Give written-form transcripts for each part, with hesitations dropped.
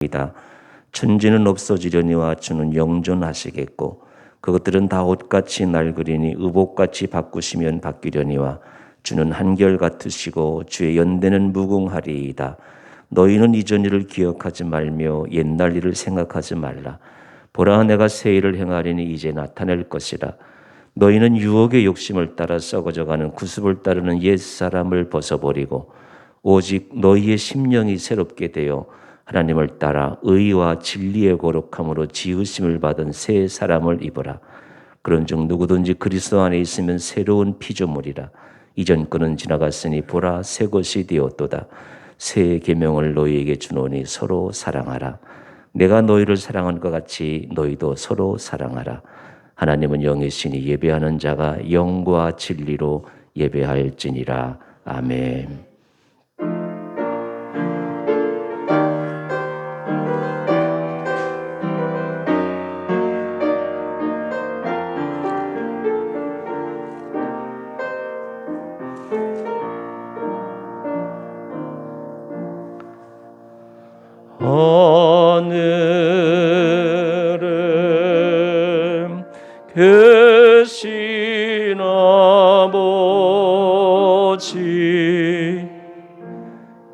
이다. 천지는 없어지려니와 주는 영존하시겠고 그것들은 다 옷같이 낡으리니 의복같이 바꾸시면 바뀌려니와 주는 한결 같으시고 주의 연대는 무궁하리이다. 너희는 이전 일을 기억하지 말며 옛날 일을 생각하지 말라. 보라, 내가 새 일을 행하리니 이제 나타낼 것이라. 너희는 유혹의 욕심을 따라 썩어져가는 구습을 따르는 옛사람을 벗어버리고 오직 너희의 심령이 새롭게 되어 하나님을 따라 의와 진리의 거룩함으로 지으심을 받은 새 사람을 입으라. 그런즉 누구든지 그리스도 안에 있으면 새로운 피조물이라. 이전 것은 지나갔으니 보라, 새 것이 되었도다. 새 계명을 너희에게 주노니 서로 사랑하라. 내가 너희를 사랑한 것 같이 너희도 서로 사랑하라. 하나님은 영이시니 예배하는 자가 영과 진리로 예배할지니라. 아멘. 하늘에 계신 아버지,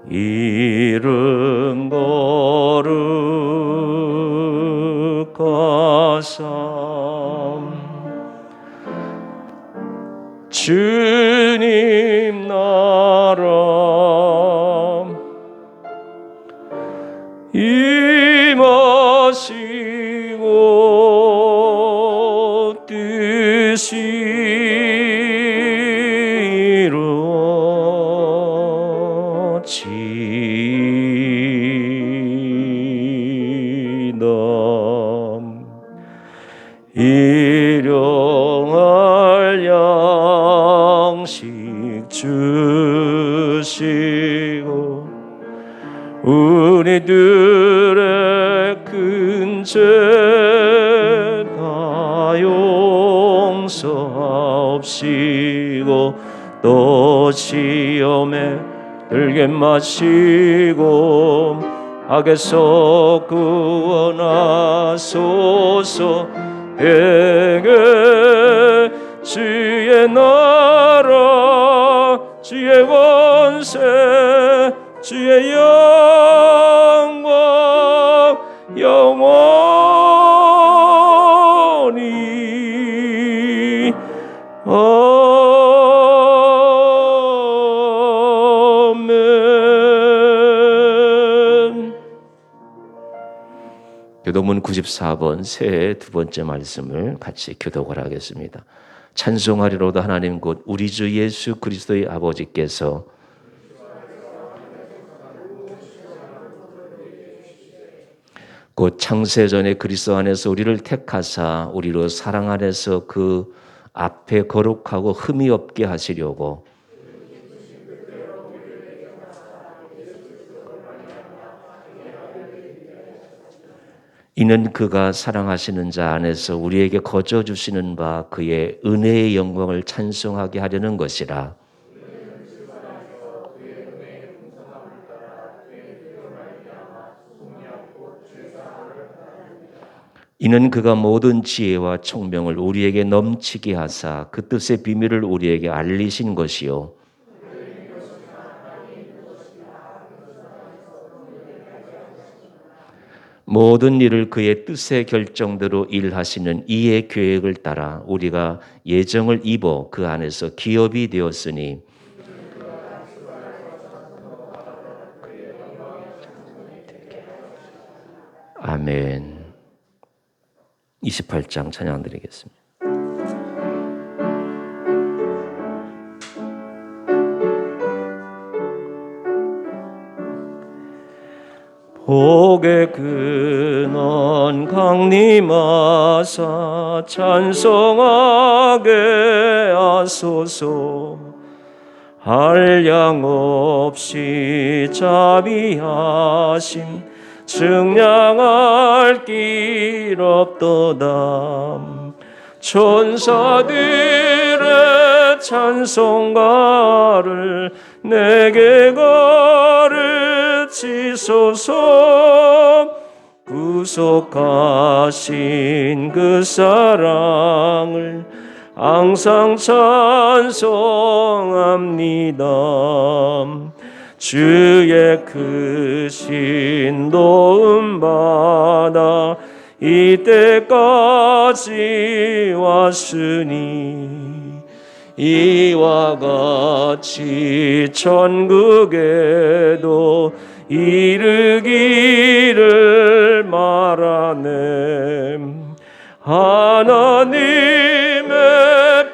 이름 거룩하사 주님 나라 임하시고 뜻이 이루어지이다. 일용할 양식 주시고 우리들의 큰 죄 다 용서하옵시고 또 시험에 들게 마시고 악에서 구원하소서. 에게 주의 나라 주의 권세 주의 영광 영원히 아멘. 교도문 94번 새해 두 번째 말씀을 같이 교독을 하겠습니다. 찬송하리로다 하나님 곧 우리 주 예수 그리스도의 아버지께서 곧 창세전에 그리스도 안에서 우리를 택하사 우리로 사랑 안에서 그 앞에 거룩하고 흠이 없게 하시려고 이는 그가 사랑하시는 자 안에서 우리에게 거저 주시는 바 그의 은혜의 영광을 찬송하게 하려는 것이라. 이는 그가 모든 지혜와 총명을 우리에게 넘치게 하사 그 뜻의 비밀을 우리에게 알리신 것이요 모든 일을 그의 뜻의 결정대로 일하시는 이의 계획을 따라 우리가 예정을 입어 그 안에서 기업이 되었으니 아멘. 28장 찬양 드리겠습니다. 복의 근원 강림하사 찬송하게 하소서. 한량 없이 자비하심 증량할 길 없도다. 천사들의 찬송가를 내게 가르치소서. 되시소서. 구속하신 그 사랑을 항상 찬송합니다. 주의 크신 도움 받아 이때까지 왔으니 이와 같이 천국에도 이르기를 바라네. 하나님의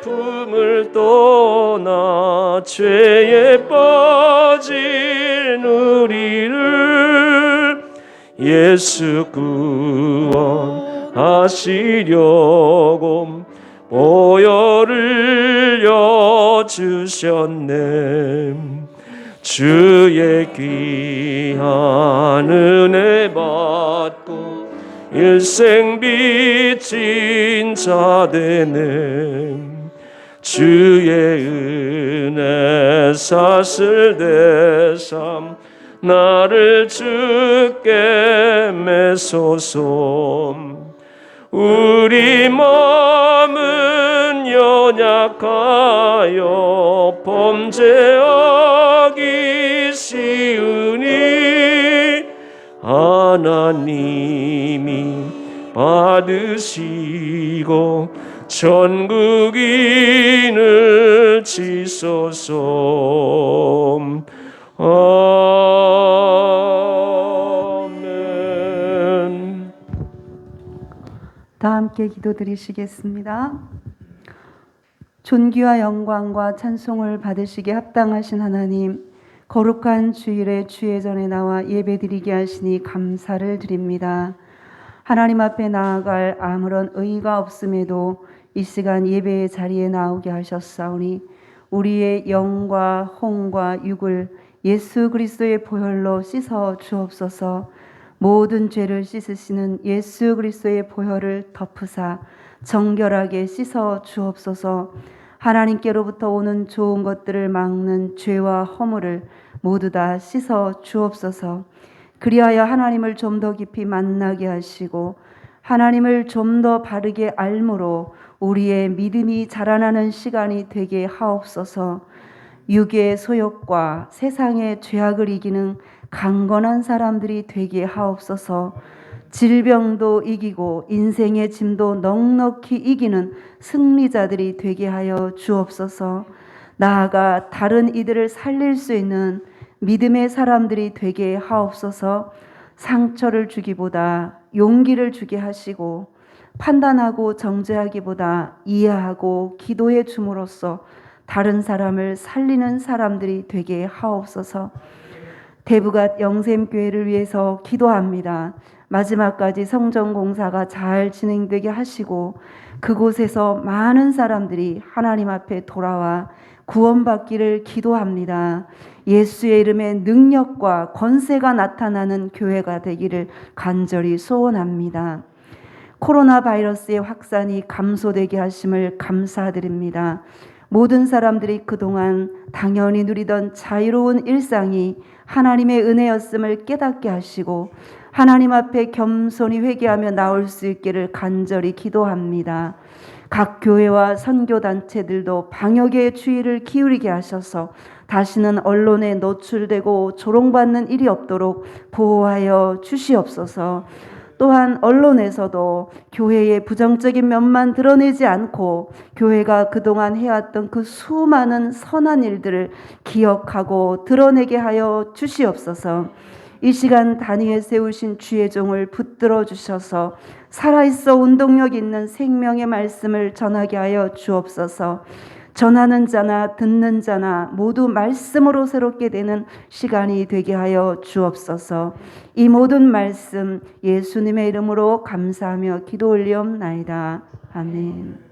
품을 떠나 죄에 빠진 우리를 예수 구원하시려고 보혈을 여주셨네. 주의 귀한 은혜 받고 일생 빚진 자 되네. 주의 은혜 사슬 대삼 나를 주께 매소서. 우리 마음은 연약하여 범죄하기 쉬우니 하나님이 받으시고 천국인을 지소서. 아멘. 다 함께 기도드리시겠습니다. 존귀와 영광과 찬송을 받으시기에 합당하신 하나님, 거룩한 주일에 주의 전에 나와 예배드리게 하시니 감사를 드립니다. 하나님 앞에 나아갈 아무런 의의가 없음에도 이 시간 예배의 자리에 나오게 하셨사오니 우리의 영과 혼과 육을 예수 그리스도의 보혈로 씻어 주옵소서. 모든 죄를 씻으시는 예수 그리스도의 보혈을 덮으사 정결하게 씻어 주옵소서. 하나님께로부터 오는 좋은 것들을 막는 죄와 허물을 모두 다 씻어 주옵소서. 그리하여 하나님을 좀 더 깊이 만나게 하시고 하나님을 좀 더 바르게 알므로 우리의 믿음이 자라나는 시간이 되게 하옵소서. 육의 소욕과 세상의 죄악을 이기는 강건한 사람들이 되게 하옵소서. 질병도 이기고 인생의 짐도 넉넉히 이기는 승리자들이 되게 하여 주옵소서. 나아가 다른 이들을 살릴 수 있는 믿음의 사람들이 되게 하옵소서. 상처를 주기보다 용기를 주게 하시고 판단하고 정죄하기보다 이해하고 기도해 줌으로써 다른 사람을 살리는 사람들이 되게 하옵소서. 대부갓 영샘교회를 위해서 기도합니다. 마지막까지 성전공사가 잘 진행되게 하시고 그곳에서 많은 사람들이 하나님 앞에 돌아와 구원받기를 기도합니다. 예수의 이름에 능력과 권세가 나타나는 교회가 되기를 간절히 소원합니다. 코로나 바이러스의 확산이 감소되게 하심을 감사드립니다. 모든 사람들이 그동안 당연히 누리던 자유로운 일상이 하나님의 은혜였음을 깨닫게 하시고 하나님 앞에 겸손히 회개하며 나올 수 있기를 간절히 기도합니다. 각 교회와 선교단체들도 방역에 주의를 기울이게 하셔서 다시는 언론에 노출되고 조롱받는 일이 없도록 보호하여 주시옵소서. 또한 언론에서도 교회의 부정적인 면만 드러내지 않고 교회가 그동안 해왔던 그 수많은 선한 일들을 기억하고 드러내게 하여 주시옵소서. 이 시간 단위에 세우신 주의 종을 붙들어 주셔서 살아있어 운동력 있는 생명의 말씀을 전하게 하여 주옵소서. 전하는 자나 듣는 자나 모두 말씀으로 새롭게 되는 시간이 되게 하여 주옵소서. 이 모든 말씀 예수님의 이름으로 감사하며 기도 올리옵나이다. 아멘.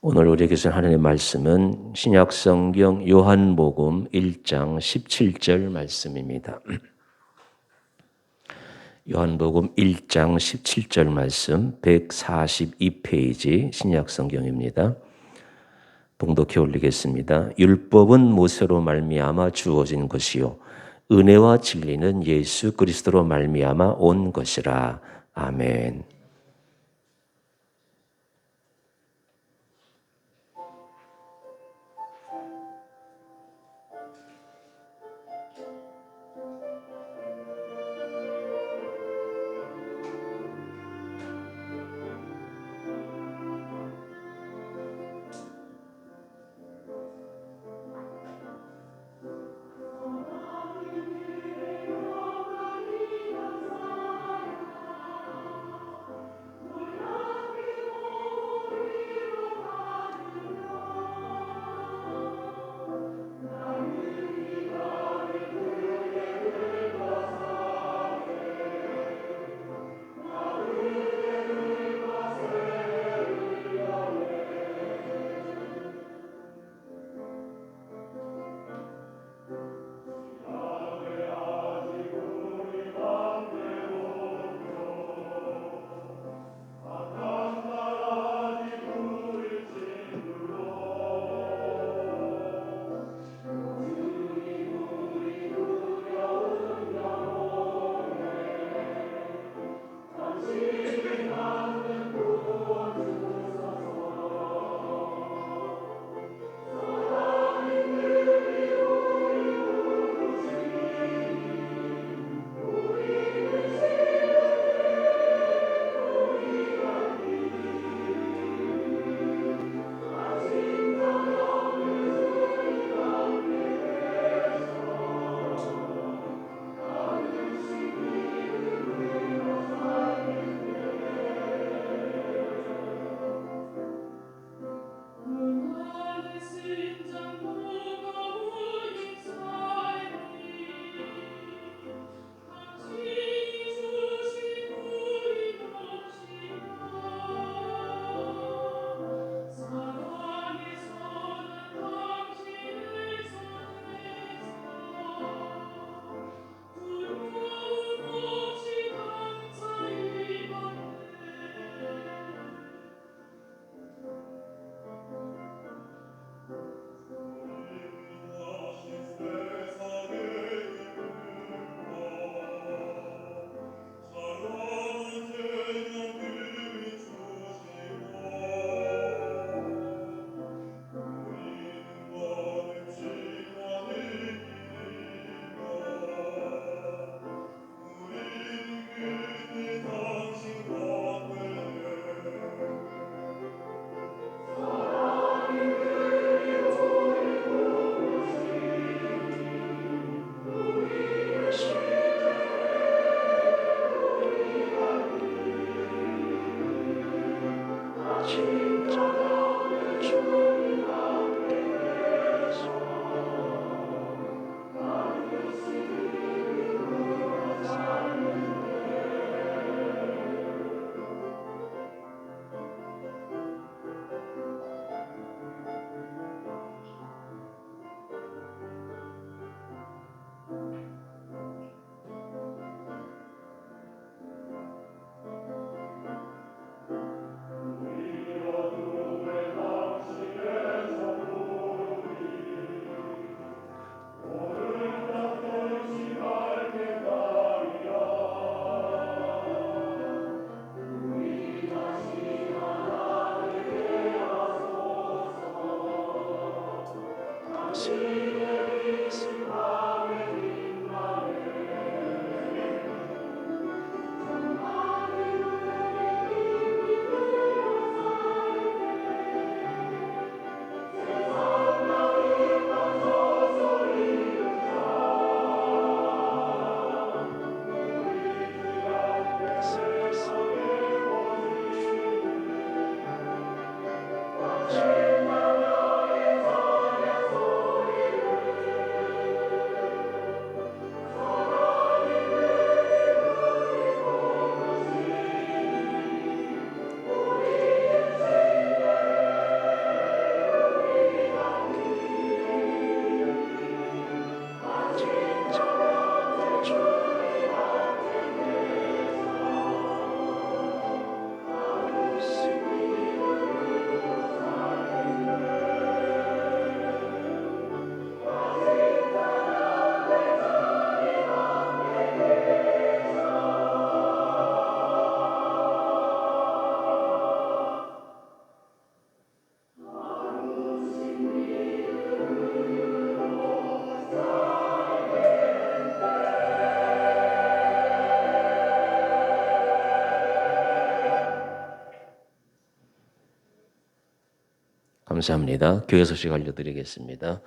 오늘 우리에게 주신 하나님의 말씀은 신약성경 요한복음 1장 17절 말씀입니다. 요한복음 1장 17절 말씀 142페이지 신약성경입니다. 봉독해 올리겠습니다. 율법은 모세로 말미암아 주어진 것이요 은혜와 진리는 예수 그리스도로 말미암아 온 것이라. 아멘. 감사합니다. 교회 소식 알려드리겠습니다.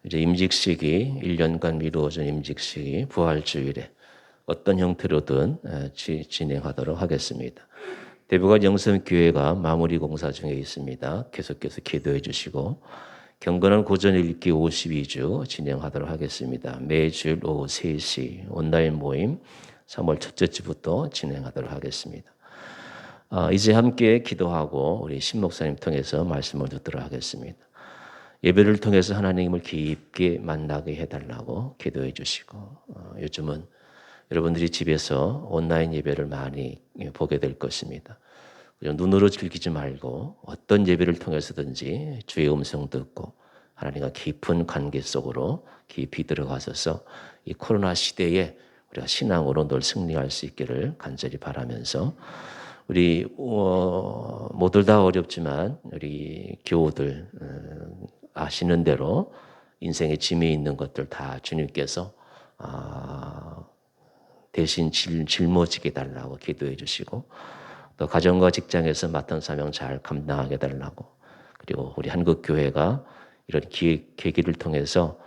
이제 임직식이 1년간 미루어진 임직식이 부활주일에 어떤 형태로든 진행하도록 하겠습니다. 대부관 영성교회가 마무리 공사 중에 있습니다. 계속해서 기도해 주시고 경건한 고전 읽기 52주 진행하도록 하겠습니다. 매주 오후 3시 온라인 모임 3월 첫째 주부터 진행하도록 하겠습니다. 이제 함께 기도하고 우리 신 목사님 통해서 말씀을 듣도록 하겠습니다. 예배를 통해서 하나님을 깊게 만나게 해달라고 기도해 주시고 요즘은 여러분들이 집에서 온라인 예배를 많이 보게 될 것입니다. 눈으로 즐기지 말고 어떤 예배를 통해서든지 주의 음성 듣고 하나님과 깊은 관계 속으로 깊이 들어가셔서 이 코로나 시대에 우리가 신앙으로 늘 승리할 수 있기를 간절히 바라면서 우리 모두 다 어렵지만 우리 교우들 아시는 대로 인생의 짐이 있는 것들 다 주님께서 대신 짊어지게 달라고 기도해 주시고 또 가정과 직장에서 맡은 사명 잘 감당하게 달라고 그리고 우리 한국교회가 이런 계기를 통해서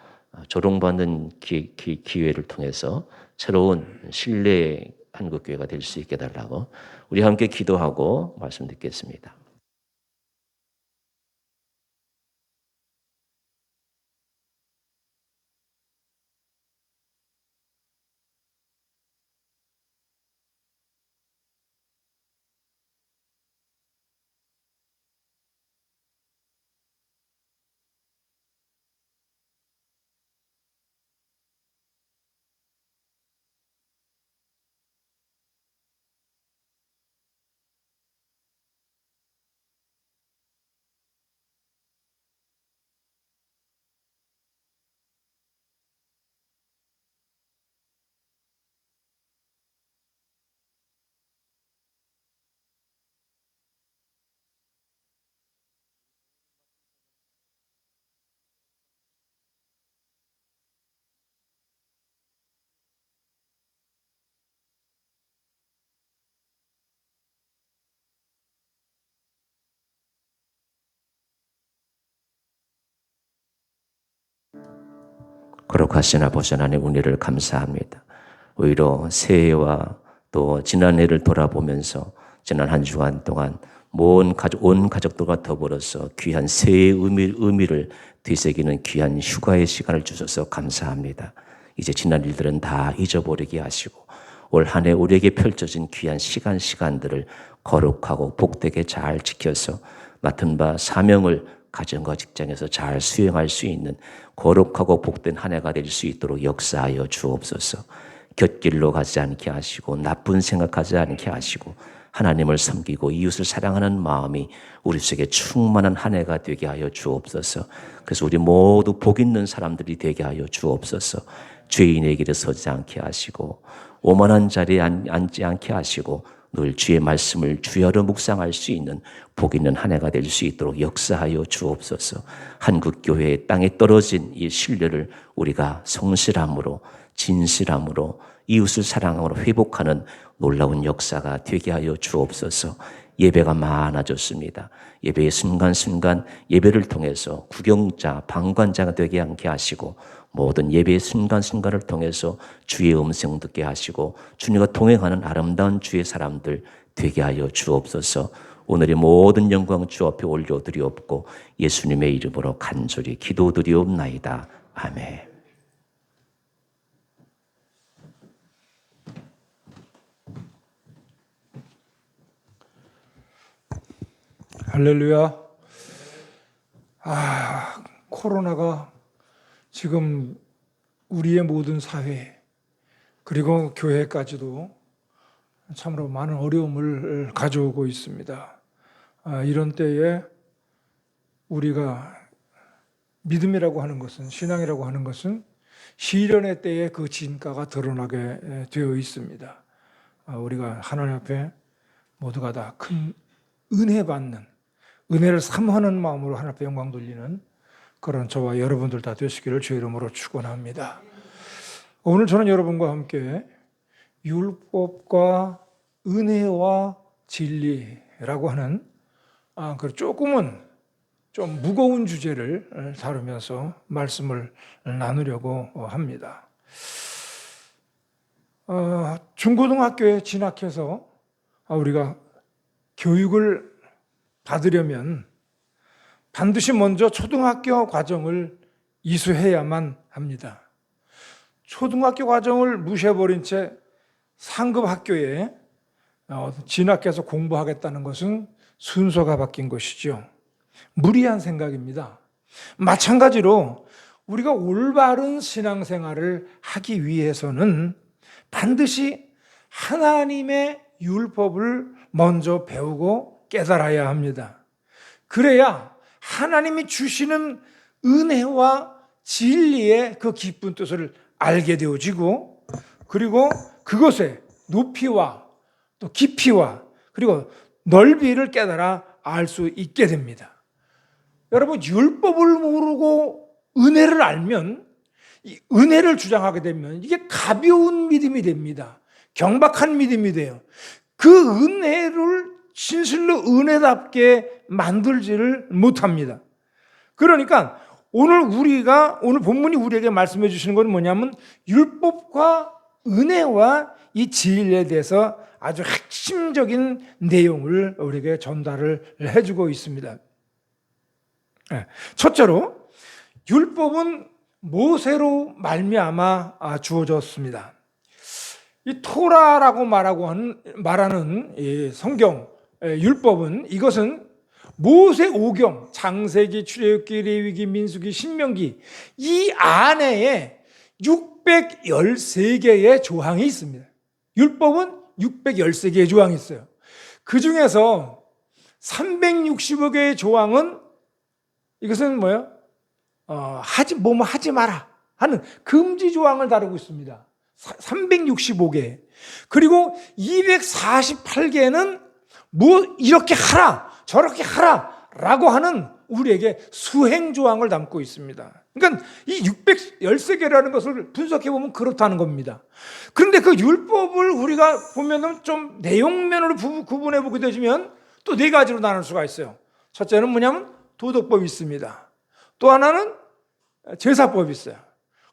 조롱받는 기회를 통해서 새로운 신뢰의 한국교회가 될 수 있게 달라고 우리 함께 기도하고 말씀 듣겠습니다. 거룩하시나 보신 하나님 은혜를 감사합니다. 오히려 새해와 또 지난해를 돌아보면서 지난 한 주간 동안 온 가족들과 더불어서 귀한 새해의 의미를 되새기는 귀한 휴가의 시간을 주셔서 감사합니다. 이제 지난 일들은 다 잊어버리게 하시고 올 한 해 우리에게 펼쳐진 귀한 시간들을 거룩하고 복되게 잘 지켜서 맡은 바 사명을 가정과 직장에서 잘 수행할 수 있는 거룩하고 복된 한 해가 될 수 있도록 역사하여 주옵소서. 곁길로 가지 않게 하시고 나쁜 생각하지 않게 하시고 하나님을 섬기고 이웃을 사랑하는 마음이 우리 속에 충만한 한 해가 되게 하여 주옵소서. 그래서 우리 모두 복 있는 사람들이 되게 하여 주옵소서. 죄인의 길에 서지 않게 하시고 오만한 자리에 앉지 않게 하시고 늘 주의 말씀을 주여로 묵상할 수 있는 복 있는 한 해가 될 수 있도록 역사하여 주옵소서. 한국교회의 땅에 떨어진 이 신뢰를 우리가 성실함으로 진실함으로 이웃을 사랑함으로 회복하는 놀라운 역사가 되게 하여 주옵소서. 예배가 많아졌습니다. 예배의 순간순간 예배를 통해서 구경자, 방관자가 되게 않게 하시고 모든 예배의 순간순간을 통해서 주의 음성 듣게 하시고 주님과 동행하는 아름다운 주의 사람들 되게 하여 주옵소서. 오늘의 모든 영광 주 앞에 올려드리옵고 예수님의 이름으로 간절히 기도드리옵나이다. 아멘. 할렐루야. 코로나가 지금 우리의 모든 사회 그리고 교회까지도 참으로 많은 어려움을 가져오고 있습니다. 이런 때에 우리가 믿음이라고 하는 것은, 신앙이라고 하는 것은 시련의 때에 그 진가가 드러나게 되어 있습니다. 우리가 하나님 앞에 모두가 다 큰 은혜 받는, 은혜를 사모하는 마음으로 하나님 앞에 영광 돌리는 그런 저와 여러분들 다 되시기를 주의 이름으로 축원합니다. 오늘 저는 여러분과 함께 율법과 은혜와 진리라고 하는 조금은 좀 무거운 주제를 다루면서 말씀을 나누려고 합니다. 중고등학교에 진학해서 우리가 교육을 받으려면 반드시 먼저 초등학교 과정을 이수해야만 합니다. 초등학교 과정을 무시해버린 채 상급 학교에 진학해서 공부하겠다는 것은 순서가 바뀐 것이죠. 무리한 생각입니다. 마찬가지로 우리가 올바른 신앙생활을 하기 위해서는 반드시 하나님의 율법을 먼저 배우고 깨달아야 합니다. 그래야 하나님이 주시는 은혜와 진리의 그 깊은 뜻을 알게 되어지고, 그리고 그것의 높이와 또 깊이와 그리고 넓이를 깨달아 알 수 있게 됩니다. 여러분, 율법을 모르고 은혜를 알면, 이 은혜를 주장하게 되면 이게 가벼운 믿음이 됩니다. 경박한 믿음이 돼요. 그 은혜를 진실로 은혜답게 만들지를 못합니다. 그러니까 오늘 본문이 우리에게 말씀해 주시는 건 뭐냐면, 율법과 은혜와 이 진리에 대해서 아주 핵심적인 내용을 우리에게 전달을 해주고 있습니다. 첫째로, 율법은 모세로 말미암아 주어졌습니다. 이 토라라고 말하는 이 성경 율법은, 이것은 모세 오경, 창세기, 출애굽기, 레위기, 민수기, 신명기 이 안에 613개의 조항이 있습니다. 율법은 613개의 조항이 있어요. 그 중에서 365개의 조항은, 이것은 뭐예요? 하지 마라 하는 금지 조항을 다루고 있습니다. 365개. 그리고 248개는 이렇게 하라, 저렇게 하라 라고 하는 우리에게 수행 조항을 담고 있습니다. 그러니까 이 613개라는 것을 분석해 보면 그렇다는 겁니다. 그런데 그 율법을 우리가 보면은 좀 내용면으로 구분해 보게 되면 또 네 가지로 나눌 수가 있어요. 첫째는 뭐냐면 도덕법이 있습니다. 또 하나는 제사법이 있어요.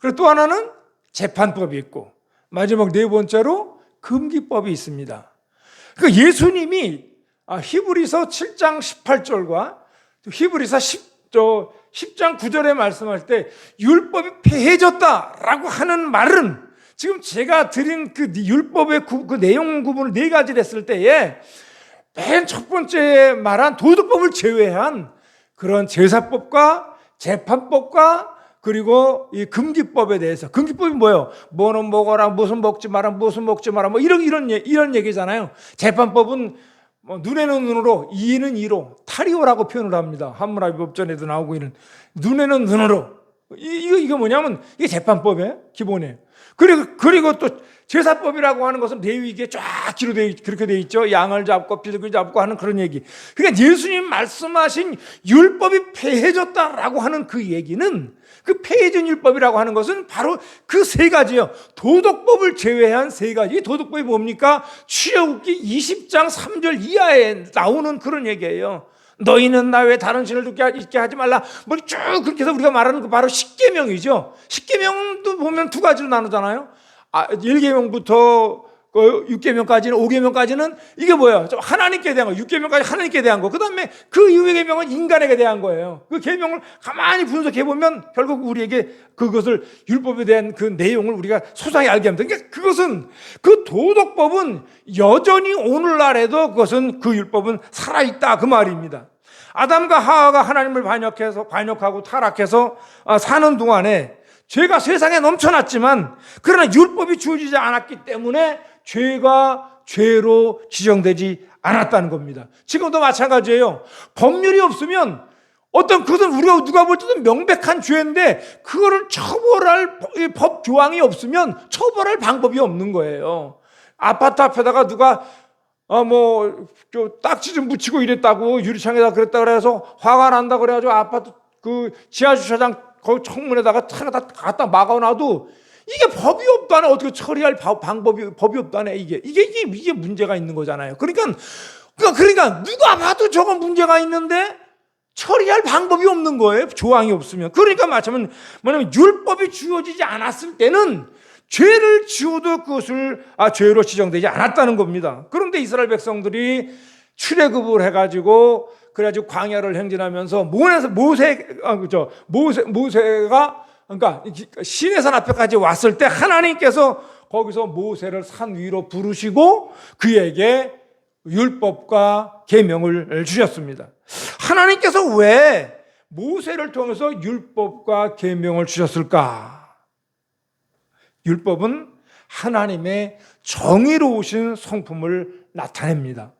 그리고 또 하나는 재판법이 있고, 마지막 네 번째로 금기법이 있습니다. 그러니까 예수님이 히브리서 7장 18절과 히브리서 10장 9절에 말씀할 때 율법이 폐해졌다라고 하는 말은, 지금 제가 드린 그 율법의 그 내용 구분을 네 가지를 했을 때에 맨 첫 번째 말한 도덕법을 제외한 그런 제사법과 재판법과 그리고 이 금기법에 대해서, 금기법이 뭐예요? 뭐는 먹어라, 무슨 먹지 마라, 무슨 먹지 마라, 뭐 이런 얘기잖아요. 재판법은 눈에는 눈으로, 이에는 이로, 타리오라고 표현을 합니다. 함무라비 법전에도 나오고 있는 눈에는 눈으로. 이거 뭐냐면 이게 재판법의 기본이에요. 그리고 또 제사법이라고 하는 것은 레위기에 쫙 그렇게 돼 있죠. 양을 잡고 비둘기 잡고 하는 그런 얘기. 그러니까 예수님 말씀하신 율법이 폐해졌다라고 하는 그 얘기는, 그 폐해진 율법이라고 하는 것은 바로 그 세 가지요. 도덕법을 제외한 세 가지. 도덕법이 뭡니까? 출애굽기 20장 3절 이하에 나오는 그런 얘기예요. 너희는 나 외에 다른 신을 있게 하지 말라. 뭐 쭉 그렇게 해서 우리가 말하는 거 바로 십계명이죠. 십계명도 보면 두 가지로 나누잖아요. 1계명부터 6계명까지는, 5계명까지는 이게 뭐예요? 하나님께 대한 거. 6계명까지 하나님께 대한 거. 그 다음에 그 이후의 계명은 인간에게 대한 거예요. 그 계명을 가만히 분석해 보면 결국 우리에게 그것을, 율법에 대한 그 내용을 우리가 소상히 알게 합니다. 그러니까 그것은, 그 도덕법은 여전히 오늘날에도 그것은, 그 율법은 살아있다 그 말입니다. 아담과 하와가 하나님을 반역하고 타락해서 사는 동안에 죄가 세상에 넘쳐났지만, 그러나 율법이 주어지지 않았기 때문에 죄가 죄로 지정되지 않았다는 겁니다. 지금도 마찬가지예요. 법률이 없으면 그것은 우리가 누가 볼 때도 명백한 죄인데, 그거를 처벌할 법 조항이 없으면 처벌할 방법이 없는 거예요. 아파트 앞에다가 누가 딱지 좀 붙이고 이랬다고, 유리창에다 그랬다 그래서 화가 난다 그래가지고 아파트 그 지하주차장 거기 창문에다가 차가 갖다 막아놔도 이게 법이 없다네. 어떻게 처리할 법이 없다네. 이게 문제가 있는 거잖아요. 그러니까 누가 봐도 저건 문제가 있는데 처리할 방법이 없는 거예요. 조항이 없으면. 그러니까 마침은 뭐냐면 율법이 주어지지 않았을 때는 죄를 지어도 그것을 죄로 지정되지 않았다는 겁니다. 그런데 이스라엘 백성들이 출애굽을 해가지고 그래가지고 광야를 행진하면서 모세가 그러니까 시내산 앞에까지 왔을 때 하나님께서 거기서 모세를 산 위로 부르시고 그에게 율법과 계명을 주셨습니다. 하나님께서 왜 모세를 통해서 율법과 계명을 주셨을까? 율법은 하나님의 정의로우신 성품을 나타냅니다.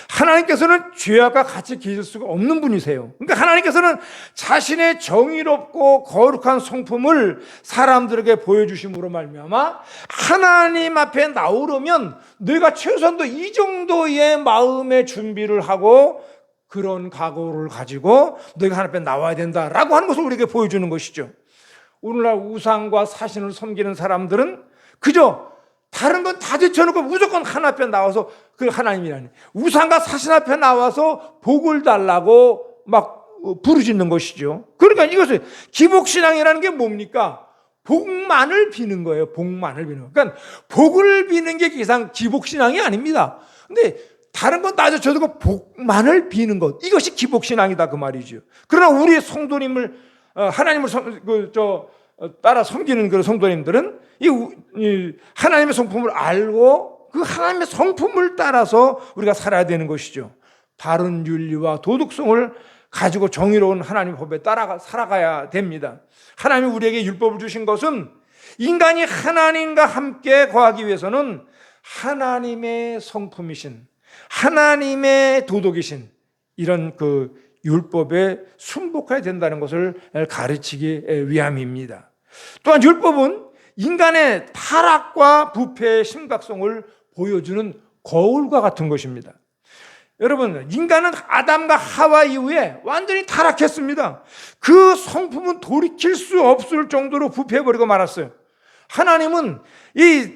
하나님께서는 죄악과 같이 계실 수가 없는 분이세요. 그러니까 하나님께서는 자신의 정의롭고 거룩한 성품을 사람들에게 보여주심으로 말미암아 하나님 앞에 나오려면 내가 최소한도 이 정도의 마음의 준비를 하고 그런 각오를 가지고 너희가 하나님 앞에 나와야 된다라고 하는 것을 우리에게 보여주는 것이죠. 오늘날 우상과 사신을 섬기는 사람들은 그저 다른 건 다 제쳐놓고 무조건 하나님 앞에 나와서 그 하나님이라니 우상과 사신 앞에 나와서 복을 달라고 막 부르짖는 것이죠. 그러니까 이것을 기복신앙이라는 게 뭡니까? 복만을 비는 거예요. 복만을 비는 거. 그러니까 복을 비는 게 이상 기복신앙이 아닙니다. 근데 다른 건 다 제쳐두고 복만을 비는 것, 이것이 기복신앙이다 그 말이죠. 그러나 우리의 성도님을 하나님을 따라 섬기는 그런 성도님들은 이 하나님의 성품을 알고 그 하나님의 성품을 따라서 우리가 살아야 되는 것이죠. 바른 윤리와 도덕성을 가지고 정의로운 하나님의 법에 따라 살아가야 됩니다. 하나님이 우리에게 율법을 주신 것은 인간이 하나님과 함께 거하기 위해서는 하나님의 성품이신 하나님의 도덕이신 이런 그 율법에 순복해야 된다는 것을 가르치기 위함입니다. 또한 율법은 인간의 타락과 부패의 심각성을 보여주는 거울과 같은 것입니다. 여러분, 인간은 아담과 하와 이후에 완전히 타락했습니다. 그 성품은 돌이킬 수 없을 정도로 부패해버리고 말았어요. 하나님은 이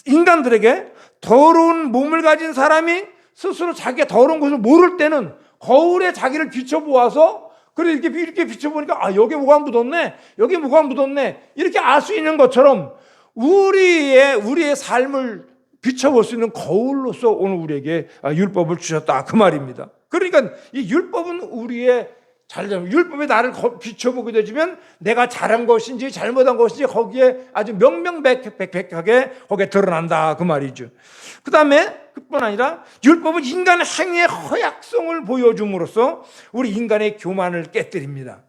인간들에게 더러운 몸을 가진 사람이 스스로 자기가 더러운 것을 모를 때는 거울에 자기를 비춰보아서 그래 이렇게 비춰보니까 여기 뭐가 묻었네, 여기 뭐가 묻었네 이렇게 알 수 있는 것처럼 우리의 삶을 비춰볼 수 있는 거울로서 오늘 우리에게 율법을 주셨다 그 말입니다. 그러니까 이 율법은 우리의 율법에 나를 비춰보게 되면 내가 잘한 것인지 잘못한 것인지 거기에 아주 명명백백하게 거기에 드러난다 그 말이죠. 그 다음에 그뿐 아니라 율법은 인간의 행위의 허약성을 보여줌으로써 우리 인간의 교만을 깨뜨립니다.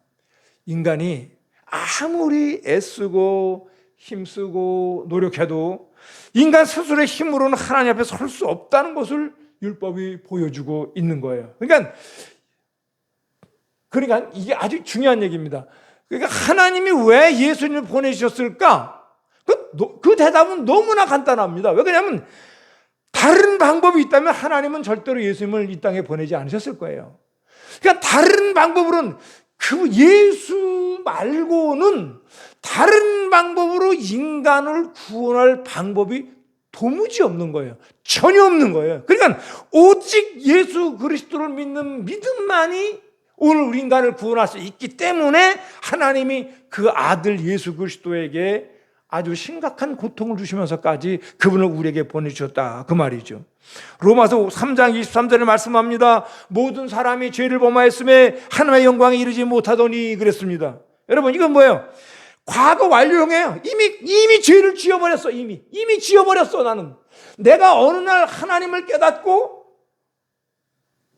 인간이 아무리 애쓰고 힘쓰고 노력해도 인간 스스로의 힘으로는 하나님 앞에 설 수 없다는 것을 율법이 보여주고 있는 거예요. 그러니까 이게 아주 중요한 얘기입니다. 그러니까 하나님이 왜 예수님을 보내주셨을까? 그 대답은 너무나 간단합니다. 왜 그러냐면 다른 방법이 있다면 하나님은 절대로 예수님을 이 땅에 보내지 않으셨을 거예요. 그러니까 다른 방법으로는 그 예수 말고는 다른 방법으로 인간을 구원할 방법이 도무지 없는 거예요. 전혀 없는 거예요. 그러니까 오직 예수 그리스도를 믿는 믿음만이 오늘 우리 인간을 구원할 수 있기 때문에 하나님이 그 아들 예수 그리스도에게 아주 심각한 고통을 주시면서까지 그분을 우리에게 보내주셨다 그 말이죠. 로마서 3장 23절에 말씀합니다. 모든 사람이 죄를 범하였음에 하나님의 영광에 이르지 못하더니 그랬습니다. 여러분 이건 뭐예요? 과거 완료형이에요. 이미 죄를 지어버렸어. 이미 지어버렸어. 나는 내가 어느 날 하나님을 깨닫고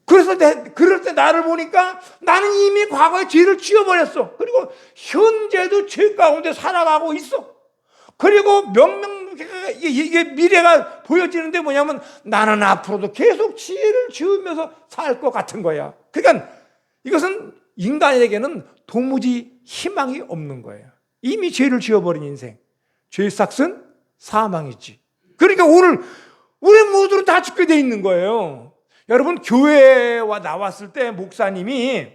그래서 그럴 때 나를 보니까 나는 이미 과거에 죄를 지어버렸어. 그리고 현재도 죄 가운데 살아가고 있어. 그리고 이게 미래가 보여지는데 뭐냐면 나는 앞으로도 계속 죄를 지으면서 살 것 같은 거야. 그러니까 이것은 인간에게는 도무지 희망이 없는 거예요. 이미 죄를 지어버린 인생. 죄의 삭은 사망이지. 그러니까 오늘 우리 모두는 다 죽게 돼 있는 거예요. 여러분 교회와 나왔을 때 목사님이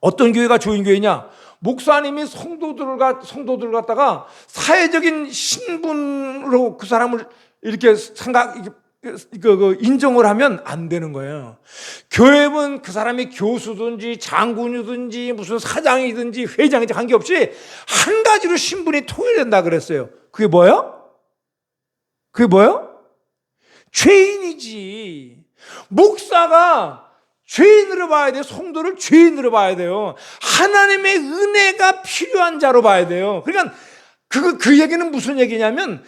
어떤 교회가 좋은 교회냐? 목사님이 성도들 갖다가 사회적인 신분으로 그 사람을 이렇게 인정을 하면 안 되는 거예요. 교회는 그 사람이 교수든지 장군이든지 무슨 사장이든지 회장이든지 관계없이 한 가지로 신분이 통일된다 그랬어요. 그게 뭐예요? 그게 뭐예요? 죄인이지. 목사가 죄인으로 봐야 돼요. 성도를 죄인으로 봐야 돼요. 하나님의 은혜가 필요한 자로 봐야 돼요. 그러니까 그 얘기는 무슨 얘기냐면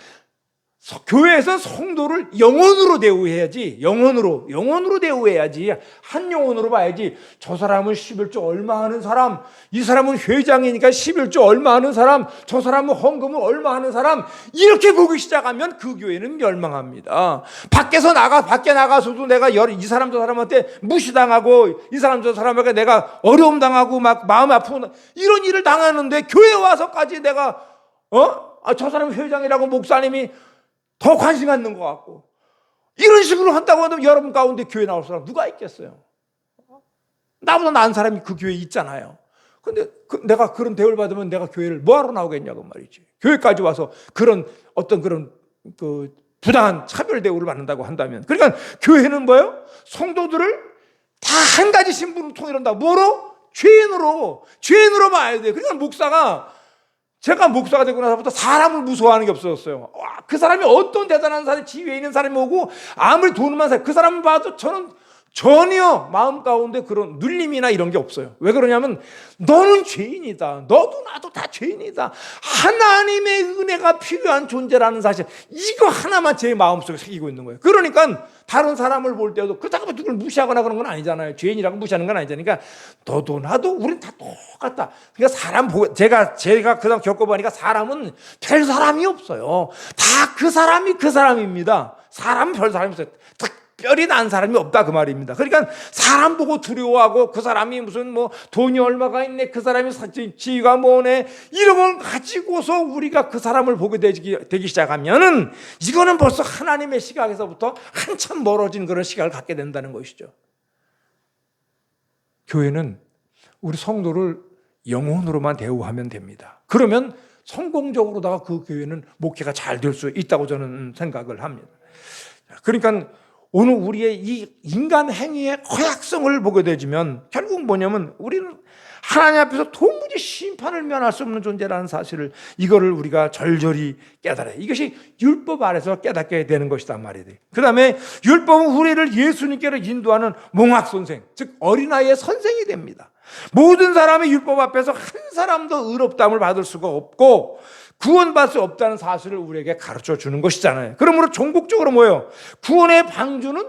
교회에서 성도를 영혼으로 대우해야지. 영혼으로 대우해야지. 한 영혼으로 봐야지. 저 사람은 11조 얼마 하는 사람, 이 사람은 회장이니까 11조 얼마 하는 사람, 저 사람은 헌금을 얼마 하는 사람, 이렇게 보기 시작하면 그 교회는 멸망합니다. 밖에 나가서도 내가 이 사람 저 사람한테 무시당하고 이 사람 저 사람에게 내가 어려움 당하고 막 마음 아프고 이런 일을 당하는데 교회 와서까지 내가 저 사람은 회장이라고 목사님이 더 관심 갖는 것 같고 이런 식으로 한다고 하면 여러분 가운데 교회 나올 사람 누가 있겠어요? 나보다 나은 사람이 그 교회에 있잖아요. 근데 내가 그런 대우를 받으면 내가 교회를 뭐하러 나오겠냐고 말이지. 교회까지 와서 그런 부당한 차별 대우를 받는다고 한다면, 그러니까 교회는 뭐예요? 성도들을 다 한 가지 신분으로 통일한다. 뭐로? 죄인으로 봐야 돼. 그러니까 제가 목사가 되고 나서부터 사람을 무서워하는 게 없어졌어요. 그 사람이 어떤 대단한 사람, 지위에 있는 사람이 오고 아무리 돈만 사요. 그 사람을 봐도 저는 전혀 마음 가운데 그런 눌림이나 이런 게 없어요. 왜 그러냐면 너는 죄인이다. 너도 나도 다 죄인이다. 하나님의 은혜가 필요한 존재라는 사실, 이거 하나만 제 마음속에 새기고 있는 거예요. 그러니까 다른 사람을 볼 때도 그렇다고 누굴 무시하거나 그런 건 아니잖아요. 죄인이라고 무시하는 건 아니잖아요. 그러니까 너도 나도 우린 다 똑같다. 그러니까 제가 그다음 겪어보니까 사람은 별 사람이 없어요. 다 그 사람입니다. 사람은 별 사람이 없어요. 특별히 난 사람이 없다 그 말입니다. 그러니까 사람 보고 두려워하고 그 사람이 무슨 돈이 얼마가 있네, 그 사람이 지위가 뭐네, 이런 걸 가지고서 우리가 그 사람을 보게 되기 시작하면은 이거는 벌써 하나님의 시각에서부터 한참 멀어진 그런 시각을 갖게 된다는 것이죠. 교회는 우리 성도를 영혼으로만 대우하면 됩니다. 그러면 성공적으로다가 그 교회는 목회가 잘 될 수 있다고 저는 생각을 합니다. 그러니까 오늘 우리의 이 인간 행위의 허약성을 보게 되지만 결국 뭐냐면 우리는 하나님 앞에서 도무지 심판을 면할 수 없는 존재라는 사실을, 이거를 우리가 절절히 깨달아요. 이것이 율법 아래서 깨닫게 되는 것이다 말이에요. 그 다음에 율법은 우리를 예수님께로 인도하는 몽학선생, 즉 어린아이의 선생이 됩니다. 모든 사람이 율법 앞에서 한 사람도 의롭다함을 받을 수가 없고 구원받을 수 없다는 사실을 우리에게 가르쳐 주는 것이잖아요. 그러므로 종국적으로 뭐예요? 구원의 방주는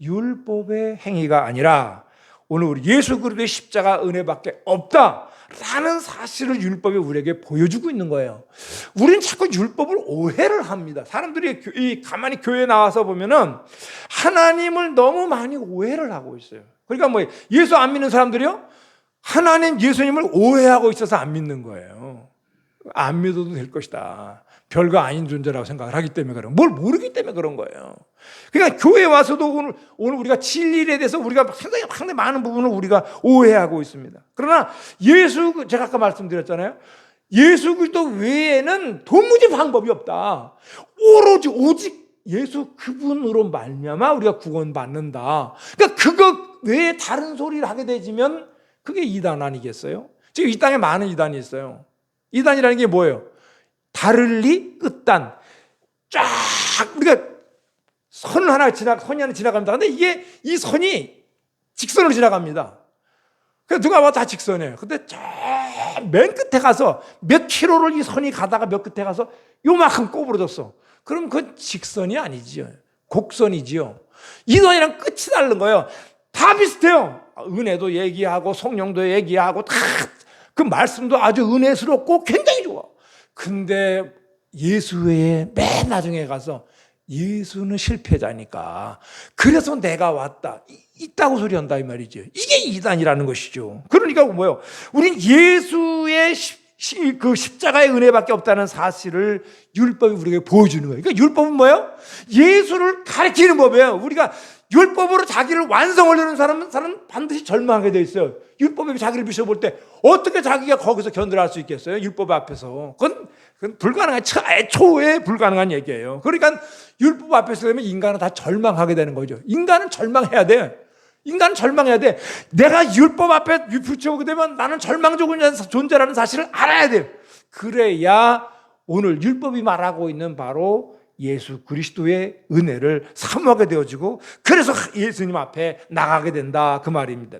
율법의 행위가 아니라 오늘 우리 예수 그리스도의 십자가 은혜밖에 없다라는 사실을 율법이 우리에게 보여주고 있는 거예요. 우리는 자꾸 율법을 오해를 합니다. 사람들이 가만히 교회에 나와서 보면은 하나님을 너무 많이 오해를 하고 있어요. 그러니까 예수 안 믿는 사람들이요, 하나님 예수님을 오해하고 있어서 안 믿는 거예요. 안 믿어도 될 것이다. 별거 아닌 존재라고 생각을 하기 때문에 그런, 뭘 모르기 때문에 그런 거예요. 그러니까 교회에 와서도 오늘 우리가 진리에 대해서 우리가 상당히 많은 부분을 우리가 오해하고 있습니다. 그러나 제가 아까 말씀드렸잖아요. 예수 그리스도 외에는 도무지 방법이 없다. 오직 예수 그분으로 말미암아 우리가 구원받는다. 그러니까 그거 외에 다른 소리를 하게 되지면 그게 이단 아니겠어요? 지금 이 땅에 많은 이단이 있어요. 이단이라는 게 뭐예요? 다를리 끝단. 쫙 우리가 선이 하나 지나갑니다. 근데 이 선이 직선으로 지나갑니다. 그래서 누가 봐 다 직선이에요. 근데 저 맨 끝에 가서 몇 킬로를 이 선이 가다가 몇 끝에 가서 요만큼 꼬부러졌어. 그럼 그건 직선이 아니지요. 곡선이지요. 이단이랑 끝이 다른 거예요. 다 비슷해요. 은혜도 얘기하고 성령도 얘기하고 다 그 말씀도 아주 은혜스럽고 굉장히 좋아. 근데 예수 외에 맨 나중에 가서 예수는 실패자니까 그래서 내가 왔다, 있다고 소리한다 이 말이죠. 이게 이단이라는 것이죠. 그러니까 뭐예요? 우린 예수의 그 십자가의 은혜밖에 없다는 사실을 율법이 우리에게 보여주는 거예요. 그러니까 율법은 뭐예요? 예수를 가르치는 법이에요. 우리가 율법으로 자기를 완성하려는 사람은 반드시 절망하게 돼 있어요. 율법에 자기를 비춰볼 때 어떻게 자기가 거기서 견뎌할 수 있겠어요? 율법 앞에서. 그건 불가능한, 애초에 불가능한 얘기예요. 그러니까 율법 앞에서 되면 인간은 다 절망하게 되는 거죠. 인간은 절망해야 돼. 인간은 절망해야 돼. 내가 율법 앞에 비춰보게 되면 나는 절망적인 존재라는 사실을 알아야 돼요. 그래야 오늘 율법이 말하고 있는 바로 예수 그리스도의 은혜를 사모하게 되어지고, 그래서 예수님 앞에 나가게 된다, 그 말입니다.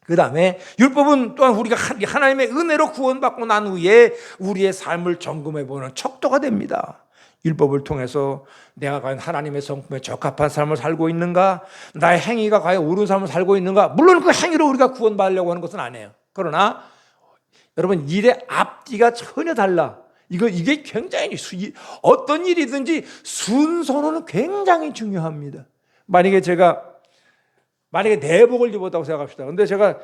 그 다음에 율법은 또한 우리가 하나님의 은혜로 구원받고 난 후에 우리의 삶을 점검해보는 척도가 됩니다. 율법을 통해서 내가 과연 하나님의 성품에 적합한 삶을 살고 있는가, 나의 행위가 과연 옳은 삶을 살고 있는가. 물론 그 행위로 우리가 구원받으려고 하는 것은 아니에요. 그러나 여러분, 일의 앞뒤가 전혀 달라. 이게 굉장히 어떤 일이든지 순서는 굉장히 중요합니다. 만약에 내복을 입었다고 생각합시다. 근데 제가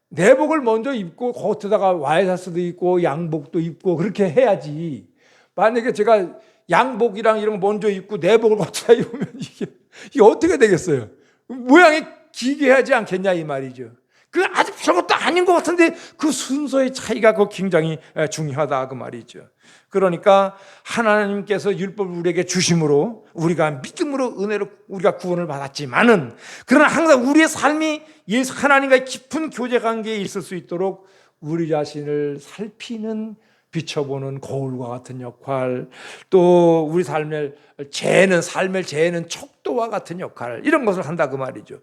내복을 먼저 입고 겉에다가 와이셔츠도 입고 양복도 입고 그렇게 해야지. 만약에 제가 양복이랑 이런 거 먼저 입고 내복을 겉에다 입으면 이게 어떻게 되겠어요? 모양이 기괴하지 않겠냐 이 말이죠. 그 아주 별것도 아닌 것 같은데 그 순서의 차이가 굉장히 중요하다 그 말이죠. 그러니까 하나님께서 율법을 우리에게 주심으로 우리가 믿음으로 은혜로 우리가 구원을 받았지만은, 그러나 항상 우리의 삶이 예수 하나님과의 깊은 교제 관계에 있을 수 있도록 우리 자신을 살피는, 비춰보는 거울과 같은 역할, 또 우리 삶을 재는 척도와 같은 역할, 이런 것을 한다 그 말이죠.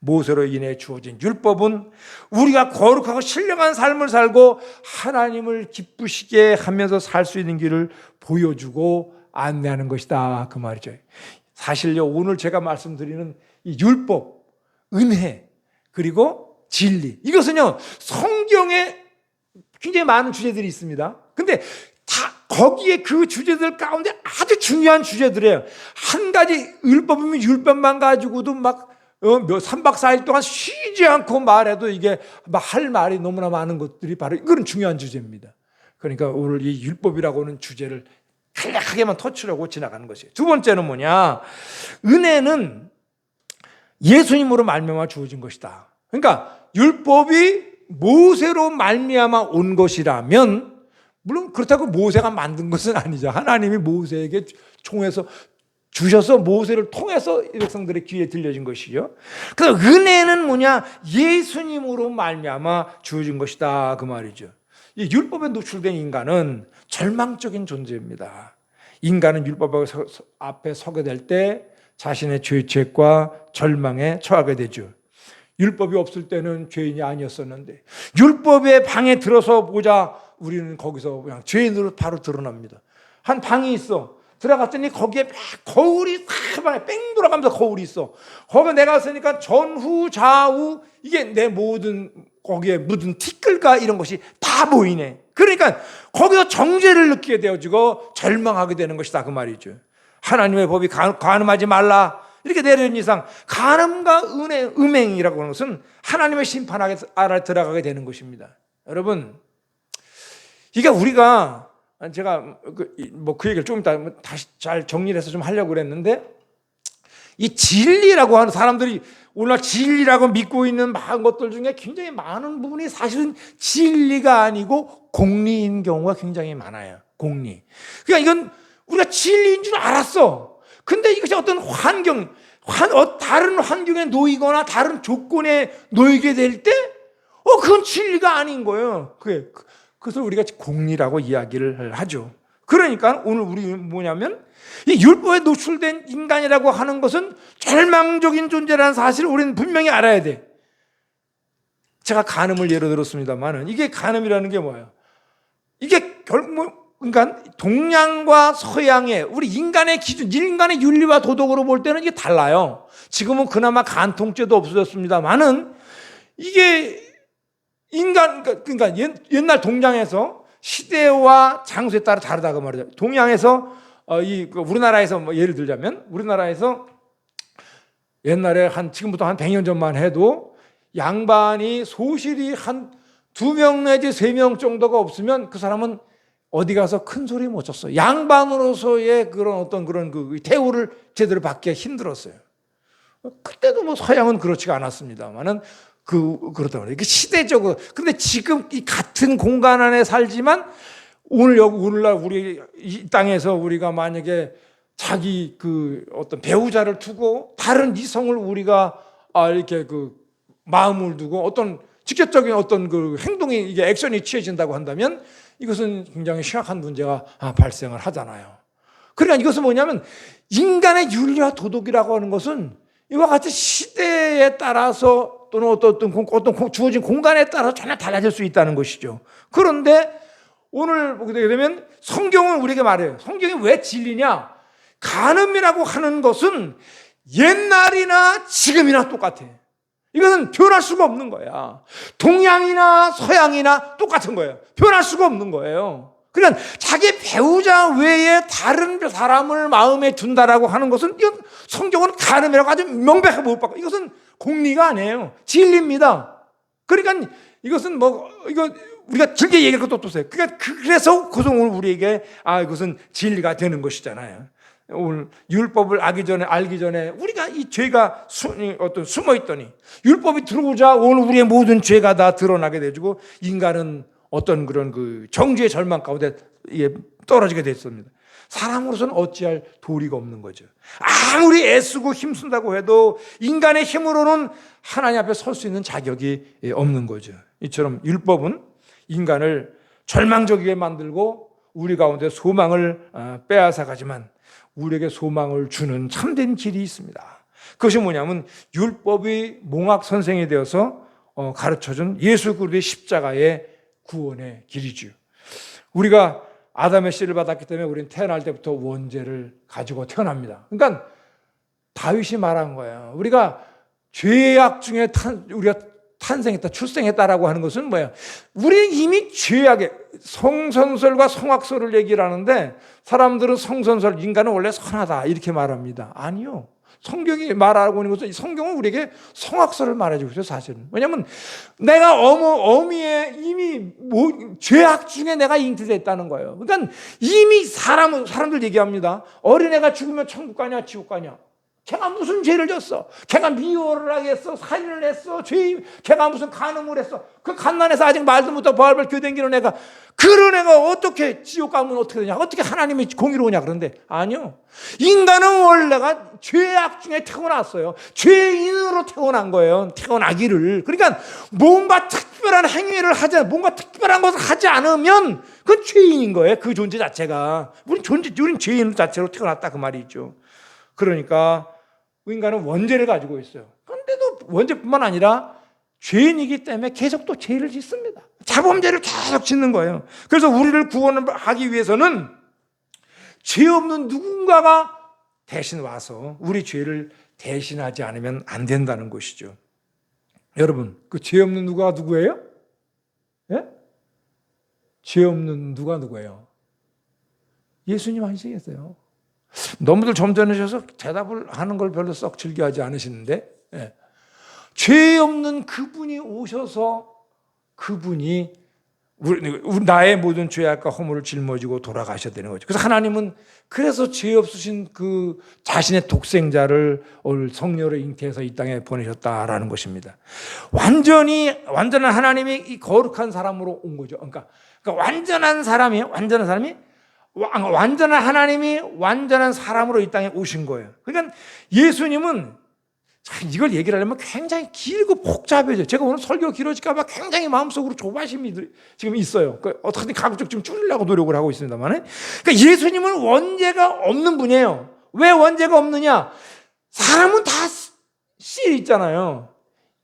모세로 인해 주어진 율법은 우리가 거룩하고 신령한 삶을 살고 하나님을 기쁘시게 하면서 살 수 있는 길을 보여주고 안내하는 것이다 그 말이죠. 사실요, 오늘 제가 말씀드리는 이 율법, 은혜, 그리고 진리, 이것은요 성경에 굉장히 많은 주제들이 있습니다. 근데 다 거기에 그 주제들 가운데 아주 중요한 주제들이에요. 한 가지 율법이면 율법만 가지고도 막 3박 4일 동안 쉬지 않고 말해도 이게 막 할 말이 너무나 많은 것들이 바로 이건 중요한 주제입니다. 그러니까 오늘 이 율법이라고 하는 주제를 간략하게만 터치하고 지나가는 것이에요. 두 번째는 뭐냐? 은혜는 예수님으로 말미암아 주어진 것이다. 그러니까 율법이 모세로 말미암아 온 것이라면, 물론 그렇다고 모세가 만든 것은 아니죠. 하나님이 모세에게 총해서 주셔서 모세를 통해서 이 백성들의 귀에 들려진 것이죠. 그래서 은혜는 뭐냐? 예수님으로 말미암아 주어진 것이다 그 말이죠. 이 율법에 노출된 인간은 절망적인 존재입니다. 인간은 율법 앞에 서게 될 때 자신의 죄책과 절망에 처하게 되죠. 율법이 없을 때는 죄인이 아니었었는데 율법의 방에 들어서 보자 우리는 거기서 그냥 죄인으로 바로 드러납니다. 한 방이 있어. 들어갔더니 거기에 막 거울이 사방에 뺑 돌아가면서 거울이 있어. 거기 내가 있으니까 전후 좌우 이게 내 모든 거기에 묻은 티끌과 이런 것이 다 보이네. 그러니까 거기서 정죄를 느끼게 되어지고 절망하게 되는 것이다 그 말이죠. 하나님의 법이 간음하지 말라 이렇게 내려진 이상 간음과 음행이라고 하는 것은 하나님의 심판 아래 들어가게 되는 것입니다. 여러분, 이게 우리가 제가 그 얘기를 좀 이따 다시 잘 정리해서 좀 하려고 그랬는데, 이 진리라고 하는 사람들이 오늘날 진리라고 믿고 있는 많은 것들 중에 굉장히 많은 부분이 사실은 진리가 아니고 공리인 경우가 굉장히 많아요. 공리. 그러니까 이건 우리가 진리인 줄 알았어. 근데 이것이 어떤 다른 환경에 놓이거나 다른 조건에 놓이게 될 때, 그건 진리가 아닌 거예요. 그래서 우리가 공리라고 이야기를 하죠. 그러니까 오늘 우리 뭐냐면, 이 율법에 노출된 인간이라고 하는 것은 절망적인 존재라는 사실을 우리는 분명히 알아야 돼. 제가 간음을 예로 들었습니다만은, 이게 간음이라는 게 뭐예요? 이게 그러니까 동양과 서양의 우리 인간의 기준, 인간의 윤리와 도덕으로 볼 때는 이게 달라요. 지금은 그나마 간통죄도 없어졌습니다만은, 이게 그러니까 옛날 동양에서 시대와 장소에 따라 다르다고 말이죠. 동양에서 우리나라에서 뭐 예를 들자면, 우리나라에서 옛날에 지금부터 한 100년 전만 해도 양반이 소실이 한 2명 내지 3명 정도가 없으면 그 사람은 어디 가서 큰 소리 못 쳤어요. 양반으로서의 그런 대우를 제대로 받기가 힘들었어요. 그때도 뭐 서양은 그렇지가 않았습니다만은 그렇다고 해요. 시대적으로. 근데 지금 이 같은 공간 안에 살지만 오늘날 우리 이 땅에서 우리가 만약에 자기 그 어떤 배우자를 두고 다른 이성을 우리가 이렇게 그 마음을 두고 어떤 직접적인 어떤 그 행동이 이게 액션이 취해진다고 한다면 이것은 굉장히 심각한 문제가 발생을 하잖아요. 그러니까 이것은 뭐냐면 인간의 윤리와 도덕이라고 하는 것은 이와 같이 시대에 따라서 또는 어떤 주어진 공간에 따라서 전혀 달라질 수 있다는 것이죠. 그런데 오늘 보게 되면 성경은 우리에게 말해요. 성경이 왜 진리냐? 간음이라고 하는 것은 옛날이나 지금이나 똑같아. 이것은 변할 수가 없는 거야. 동양이나 서양이나 똑같은 거예요. 변할 수가 없는 거예요. 그러니까 자기 배우자 외에 다른 사람을 마음에 둔다라고 하는 것은 이건 성경은 간음이라고 아주 명백하게 못 받고 이것은 공리가 아니에요. 진리입니다. 그러니까 이것은 이거 우리가 길게 얘기할 것도 없어요. 그래서 오늘 우리에게 이것은 진리가 되는 것이잖아요. 오늘 율법을 알기 전에 우리가 이 죄가 숨어 있더니 율법이 들어오자 오늘 우리의 모든 죄가 다 드러나게 되고 인간은 어떤 그런 그 정죄의 절망 가운데 떨어지게 됐습니다. 사람으로서는 어찌할 도리가 없는 거죠. 아무리 애쓰고 힘쓴다고 해도 인간의 힘으로는 하나님 앞에 설 수 있는 자격이 없는 거죠. 이처럼 율법은 인간을 절망적이게 만들고 우리 가운데 소망을 빼앗아 가지만 우리에게 소망을 주는 참된 길이 있습니다. 그것이 뭐냐면 율법이 몽학 선생이 되어서 가르쳐준 예수 그리스도의 십자가의 구원의 길이죠. 우리가 아담의 씨를 받았기 때문에 우리는 태어날 때부터 원죄를 가지고 태어납니다. 그러니까 다윗이 말한 거예요. 우리가 죄악 중에 우리가 탄생했다, 출생했다라고 하는 것은 뭐예요? 우리는 이미 죄악에 성선설과 성악설을 얘기를 하는데 사람들은 성선설, 인간은 원래 선하다 이렇게 말합니다. 아니요. 성경이 말하고 있는 것은 성경은 우리에게 성악설을 말해주고 있어요, 사실은. 왜냐하면 내가 어미에 이미 죄악 중에 내가 잉태됐다는 거예요. 그러니까 이미 사람들 얘기합니다. 어린애가 죽으면 천국 가냐, 지옥 가냐. 걔가 무슨 죄를 졌어? 걔가 미워를 하겠어? 살인을 했어? 걔가 무슨 간음을 했어? 그 갓난에서 아직 말도 못하고 벌벌 교댕기는 애가 그런 애가 어떻게 지옥 가면 어떻게 되냐? 어떻게 하나님이 공의로우냐? 그런데 아니요. 인간은 원래가 죄악 중에 태어났어요. 죄인으로 태어난 거예요. 태어나기를. 그러니까 뭔가 특별한 행위를 뭔가 특별한 것을 하지 않으면 그건 죄인인 거예요. 그 존재 자체가. 우린 죄인 자체로 태어났다 그 말이 있죠. 그러니까 인간은 원죄를 가지고 있어요. 그런데도 원죄뿐만 아니라 죄인이기 때문에 계속 또 죄를 짓습니다. 자범죄를 계속 짓는 거예요. 그래서 우리를 구원하기 위해서는 죄 없는 누군가가 대신 와서 우리 죄를 대신하지 않으면 안 된다는 것이죠. 여러분, 그 죄 없는 누가 누구예요? 예? 죄 없는 누가 누구예요? 예수님 아니시겠어요? 너무들 점잖으셔서 대답을 하는 걸 별로 썩 즐겨하지 않으시는데 죄 없는 그분이 오셔서 그분이 나의 모든 죄악과 허물을 짊어지고 돌아가셔야 되는 거죠. 그래서 하나님은 그래서 죄 없으신 그 자신의 독생자를 성녀로 잉태해서 이 땅에 보내셨다라는 것입니다. 완전한 하나님이 이 거룩한 사람으로 온 거죠. 그러니까 완전한 하나님이 완전한 사람으로 이 땅에 오신 거예요. 그러니까 예수님은 이걸 얘기를 하려면 굉장히 길고 복잡해져요. 제가 오늘 설교 길어질까 봐 굉장히 마음속으로 조바심이 지금 있어요. 어떻게든 가급적 좀 줄이려고 노력을 하고 있습니다만. 그러니까 예수님은 원죄가 없는 분이에요. 왜 원죄가 없느냐? 사람은 다 씨 있잖아요.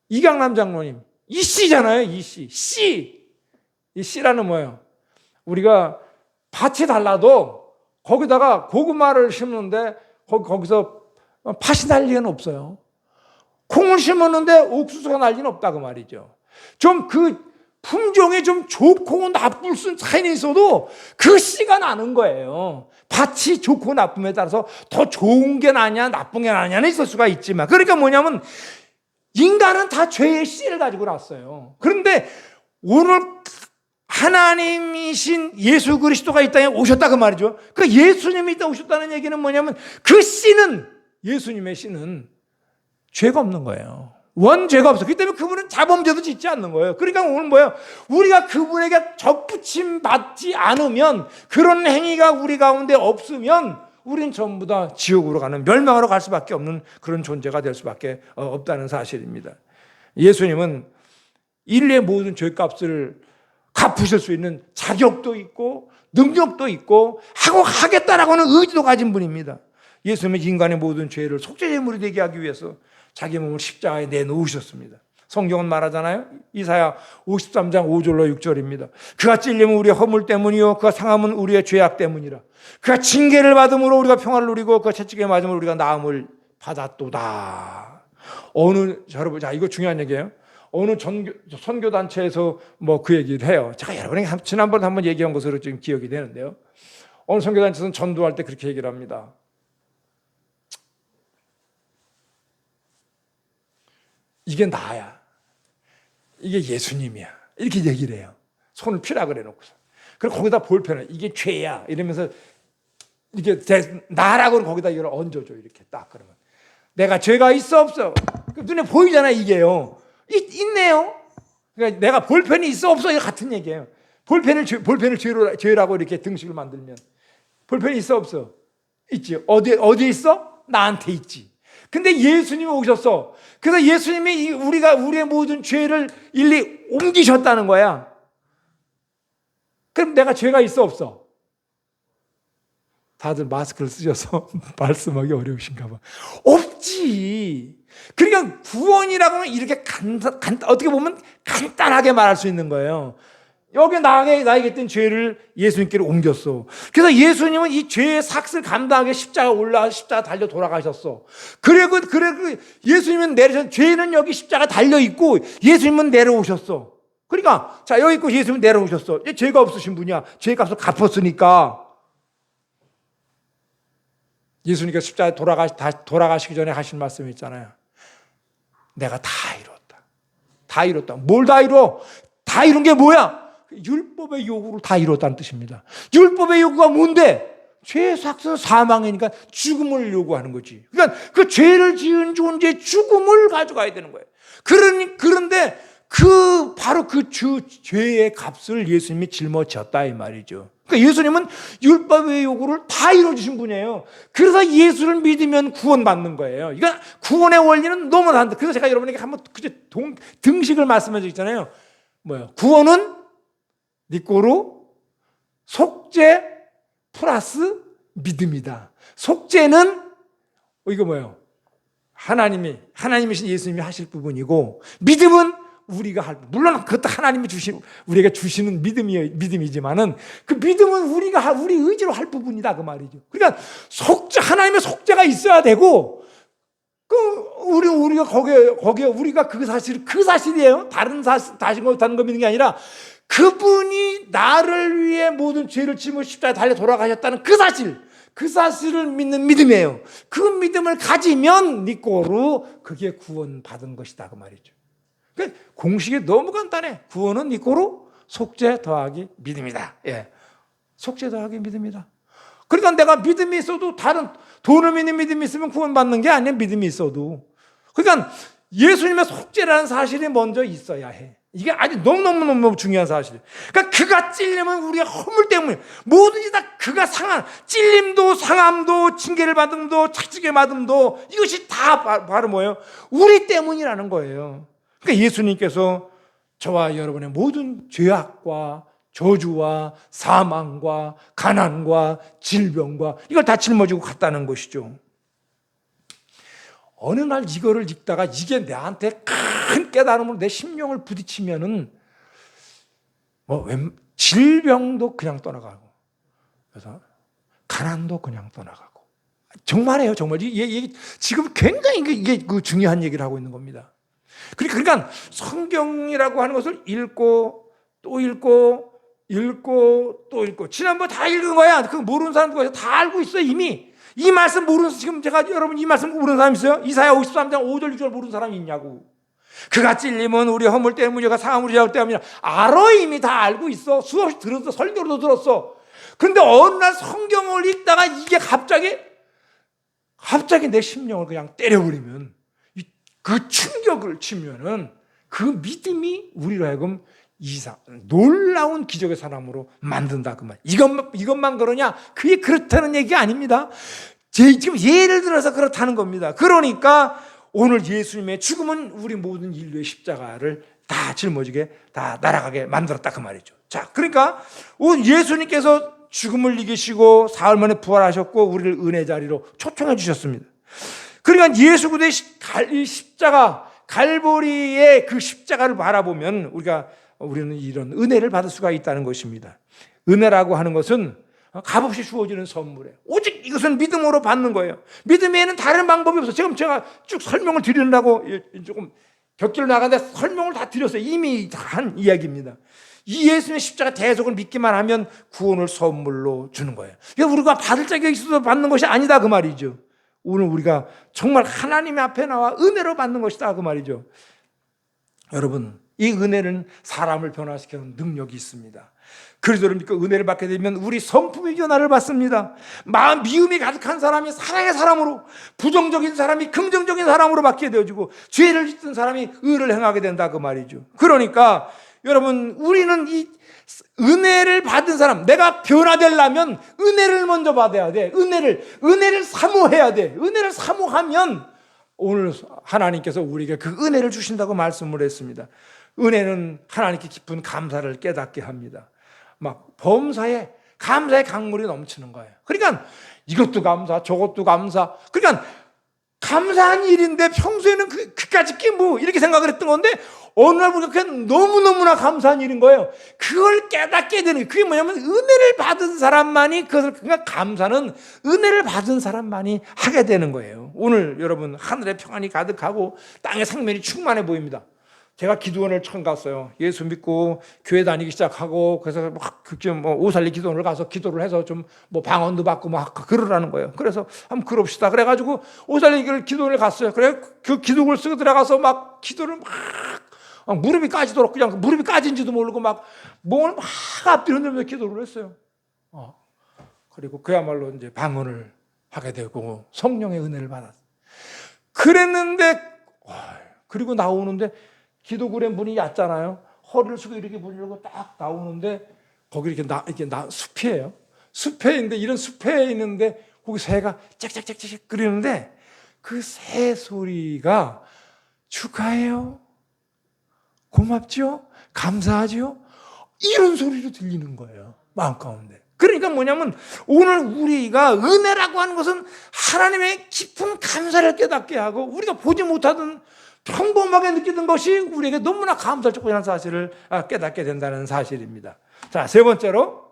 이강남 장로님. 이 씨잖아요. 이 씨. 씨. 이 씨라는 뭐예요? 우리가 밭이 달라도 거기다가 고구마를 심는데 거기서 팥이 날 리는 없어요. 콩을 심었는데 옥수수가 날 리는 없다 그 말이죠. 좀 그 품종이 좀 좋고 나쁠 차이는 있어도 그 씨가 나는 거예요. 밭이 좋고 나쁨에 따라서 더 좋은 게 나냐 나쁜 게 나냐는 있을 수가 있지만 그러니까 뭐냐면 인간은 다 죄의 씨를 가지고 났어요. 그런데 오늘 하나님이신 예수 그리스도가 이 땅에 오셨다 그 말이죠. 그 예수님이 이 땅에 오셨다는 얘기는 뭐냐면 그 씨는 예수님의 씨는 죄가 없는 거예요. 원죄가 없어. 그렇기 때문에 그분은 자범죄도 짓지 않는 거예요. 그러니까 오늘 뭐예요? 우리가 그분에게 접붙임 받지 않으면, 그런 행위가 우리 가운데 없으면 우린 전부 다 지옥으로 가는, 멸망으로 갈 수밖에 없는 그런 존재가 될 수밖에 없다는 사실입니다. 예수님은 인류의 모든 죄값을 갚으실 수 있는 자격도 있고 능력도 있고 하고 하겠다라고는 의지도 가진 분입니다. 예수님은 인간의 모든 죄를 속죄제물이 되게 하기 위해서 자기 몸을 십자가에 내놓으셨습니다. 성경은 말하잖아요. 이사야 53장 5절로 6절입니다. 그가 찔림은 우리의 허물 때문이요 그가 상함은 우리의 죄악 때문이라. 그가 징계를 받음으로 우리가 평화를 누리고 그가 채찍에 맞음으로 우리가 나음을 받았도다. 여러분, 자, 이거 중요한 얘기예요. 어느 선교단체에서 뭐 그 얘기를 해요. 제가 여러분에게 지난번에 한번 얘기한 것으로 지금 기억이 되는데요. 어느 선교단체에서는 전도할 때 그렇게 얘기를 합니다. 이게 나야. 이게 예수님이야. 이렇게 얘기를 해요. 손을 피라 그래 놓고서. 그리고 거기다 볼펜을 이게 죄야 이러면서 이게 나라고는 거기다 이걸 얹어줘. 이렇게 딱 그러면 내가 죄가 있어 없어? 눈에 보이잖아 이게요. 있네요. 그러니까 내가 볼펜이 있어 없어 이거 같은 얘기예요. 볼펜을 죄라고 이렇게 등식을 만들면 볼펜이 있어 없어? 있지. 어디에 있어? 나한테 있지. 근데 예수님이 오셨어. 그래서 예수님이 우리의 모든 죄를 일일이 옮기셨다는 거야. 그럼 내가 죄가 있어 없어? 다들 마스크를 쓰셔서 말씀하기 어려우신가 봐. 없지. 그러니까 구원이라고 하면 이렇게 어떻게 보면 간단하게 말할 수 있는 거예요. 여기 나에게 있던 죄를 예수님께로 옮겼어. 그래서 예수님은 이 죄의 삭을 감당하게 십자가 달려 돌아가셨어. 그래 예수님은 죄는 여기 십자가 달려 있고 예수님은 내려오셨어. 그러니까 자 여기 있고 예수님은 내려오셨어. 죄가 없으신 분이야. 죄 값을 갚았으니까. 예수님께서 십자가에 돌아가시기 전에 하신 말씀이 있잖아요. 내가 다 이뤘다. 다 이뤘다. 뭘 다 이뤄? 다 이룬 게 뭐야? 율법의 요구를 다 이뤘다는 뜻입니다. 율법의 요구가 뭔데? 죄의 삭은 사망이니까 죽음을 요구하는 거지. 그러니까 그 죄를 지은 존재의 죽음을 가져가야 되는 거예요. 그런데 바로 그 죄의 값을 예수님이 짊어졌다 이 말이죠. 그러니까 예수님은 율법의 요구를 다 이루어주신 분이에요. 그래서 예수를 믿으면 구원받는 거예요. 이건 구원의 원리는 너무 다른데. 그래서 제가 여러분에게 한번 등식을 말씀해 드렸잖아요. 뭐예요? 구원은 니꼬로 속죄 플러스 믿음이다. 속죄는 이거 뭐예요? 하나님이신 예수님이 하실 부분이고, 믿음은 우리가 할 부분. 물론 그것도 하나님이 우리에게 주시는 믿음이지만은 그 믿음은 우리 의지로 할 부분이다 그 말이죠. 그러니까 하나님의 속죄가 있어야 되고, 우리가 거기에 우리가 그 사실이에요. 다른 거 믿는 게 아니라 그분이 나를 위해 모든 죄를 짊어 십자가에 달려 돌아가셨다는 그 사실을 믿는 믿음이에요. 그 믿음을 가지면 니꼬로 그게 구원받은 것이다 그 말이죠. 그러니까 공식이 너무 간단해. 구원은 니꼬로 속죄 더하기 믿음이다. 예, 속죄 더하기 믿음이다. 그러니까 내가 믿음이 있어도 다른 돈을 믿는 믿음이 있으면 구원받는 게 아니야. 믿음이 있어도. 그러니까 예수님의 속죄라는 사실이 먼저 있어야 해. 이게 아주 너무너무 중요한 사실이에요. 그러니까 그가 찔림은 우리의 허물 때문에 뭐든지 다 그가 상한 찔림도 상함도 징계를 받음도 채찍에 맞음도 이것이 다 바로 뭐예요? 우리 때문이라는 거예요. 그러니까 예수님께서 저와 여러분의 모든 죄악과 저주와 사망과 가난과 질병과 이걸 다 짊어지고 갔다는 것이죠. 어느 날 이거를 읽다가 이게 나한테 큰 깨달음으로 내 심령을 부딪히면은 질병도 그냥 떠나가고, 그래서 가난도 그냥 떠나가고. 정말이에요, 정말. 이게 지금 굉장히 이게 중요한 얘기를 하고 있는 겁니다. 그러니까 성경이라고 하는 것을 읽고 또 읽고 또 읽고 지난번 다 읽은 거야. 그 모르는 사람들 다 알고 있어 이미. 이 말씀 모르는 지금 제가 여러분 이 말씀 모르는 사람 있어요? 이사야 53장 5절 6절 모르는 사람이 있냐고. 그가 찔림은 우리 허물 때문이가 상함 우리 죄악 때문이라. 알아, 이미 다 알고 있어. 수없이 들었어. 설교로도 들었어. 근데 어느 날 성경을 읽다가 이게 갑자기 내 심령을 그냥 때려버리면 그 충격을 치면은 그 믿음이 우리로 하여금 놀라운 기적의 사람으로 만든다 그 말. 이것만 그러냐? 그게 그렇다는 얘기가 아닙니다. 지금 예를 들어서 그렇다는 겁니다. 그러니까 오늘 예수님의 죽음은 우리 모든 인류의 십자가를 다 짊어지게 다 날아가게 만들었다 그 말이죠. 자, 그러니까 예수님께서 죽음을 이기시고 사흘 만에 부활하셨고 우리를 은혜 자리로 초청해 주셨습니다. 그러니까 예수 그리스도의 십자가 갈보리의 그 십자가를 바라보면 우리는 이런 은혜를 받을 수가 있다는 것입니다. 은혜라고 하는 것은 값없이 주어지는 선물이에요. 오직 이것은 믿음으로 받는 거예요. 믿음에는 다른 방법이 없어요. 지금 제가 쭉 설명을 드리려고 조금 격기를 나가는데 설명을 다 드렸어요. 이미 한 이야기입니다. 이 예수님의 십자가 대속을 믿기만 하면 구원을 선물로 주는 거예요. 그러니까 우리가 받을 자격이 있어서 받는 것이 아니다 그 말이죠. 오늘 우리가 정말 하나님의 앞에 나와 은혜로 받는 것이다 그 말이죠. 여러분, 이 은혜는 사람을 변화시키는 능력이 있습니다. 그리스도를 믿고 은혜를 받게 되면 우리 성품의 변화를 받습니다. 마음 미움이 가득한 사람이 사랑의 사람으로, 부정적인 사람이 긍정적인 사람으로 바뀌게 되어지고 죄를 짓던 사람이 의를 행하게 된다 그 말이죠. 그러니까 여러분, 우리는 이 은혜를 받은 사람, 내가 변화되려면 은혜를 먼저 받아야 돼. 은혜를 사모해야 돼. 은혜를 사모하면 오늘 하나님께서 우리에게 그 은혜를 주신다고 말씀을 했습니다. 은혜는 하나님께 깊은 감사를 깨닫게 합니다. 막 범사에 감사의 강물이 넘치는 거예요. 그러니까 이것도 감사, 저것도 감사. 그러니까 감사한 일인데 평소에는 그까짓 게 뭐 이렇게 생각을 했던 건데 어느 날 보니까 그냥 너무너무나 감사한 일인 거예요. 그걸 깨닫게 되는 게 그게 뭐냐면 은혜를 받은 사람만이 그러니까 감사는 은혜를 받은 사람만이 하게 되는 거예요. 오늘 여러분 하늘의 평안이 가득하고 땅의 상면이 충만해 보입니다. 제가 기도원을 처음 갔어요. 예수 믿고 교회 다니기 시작하고 그래서 막 오살리 기도원을 가서 기도를 해서 좀 뭐 방언도 받고 막 그러라는 거예요. 그래서 한번 그럽시다. 그래가지고 오살리 기도원을 갔어요. 그래 그 기도를 쓰고 들어가서 막 기도를 막 무릎이 까지도록 그냥 무릎이 까진지도 모르고 막 몸을 막 앞뒤로 흔들면서 기도를 했어요. 그리고 그야말로 이제 방언을 하게 되고 성령의 은혜를 받았어요. 그랬는데 그리고 나오는데 기도구레 문이 얕잖아요. 허리를 숙여 이렇게 문을 열고 딱 나오는데 거기 이렇게 숲이에요. 숲에 있는데 이런 숲에 있는데 거기 새가 짹짹짹짹 끓이는데 그 새 소리가 축하해요. 고맙죠? 감사하죠? 이런 소리로 들리는 거예요. 마음 가운데. 그러니까 뭐냐면 오늘 우리가 은혜라고 하는 것은 하나님의 깊은 감사를 깨닫게 하고 우리가 보지 못하던 평범하게 느끼던 것이 우리에게 너무나 감사할 조건이라는 사실을 깨닫게 된다는 사실입니다. 자, 세 번째로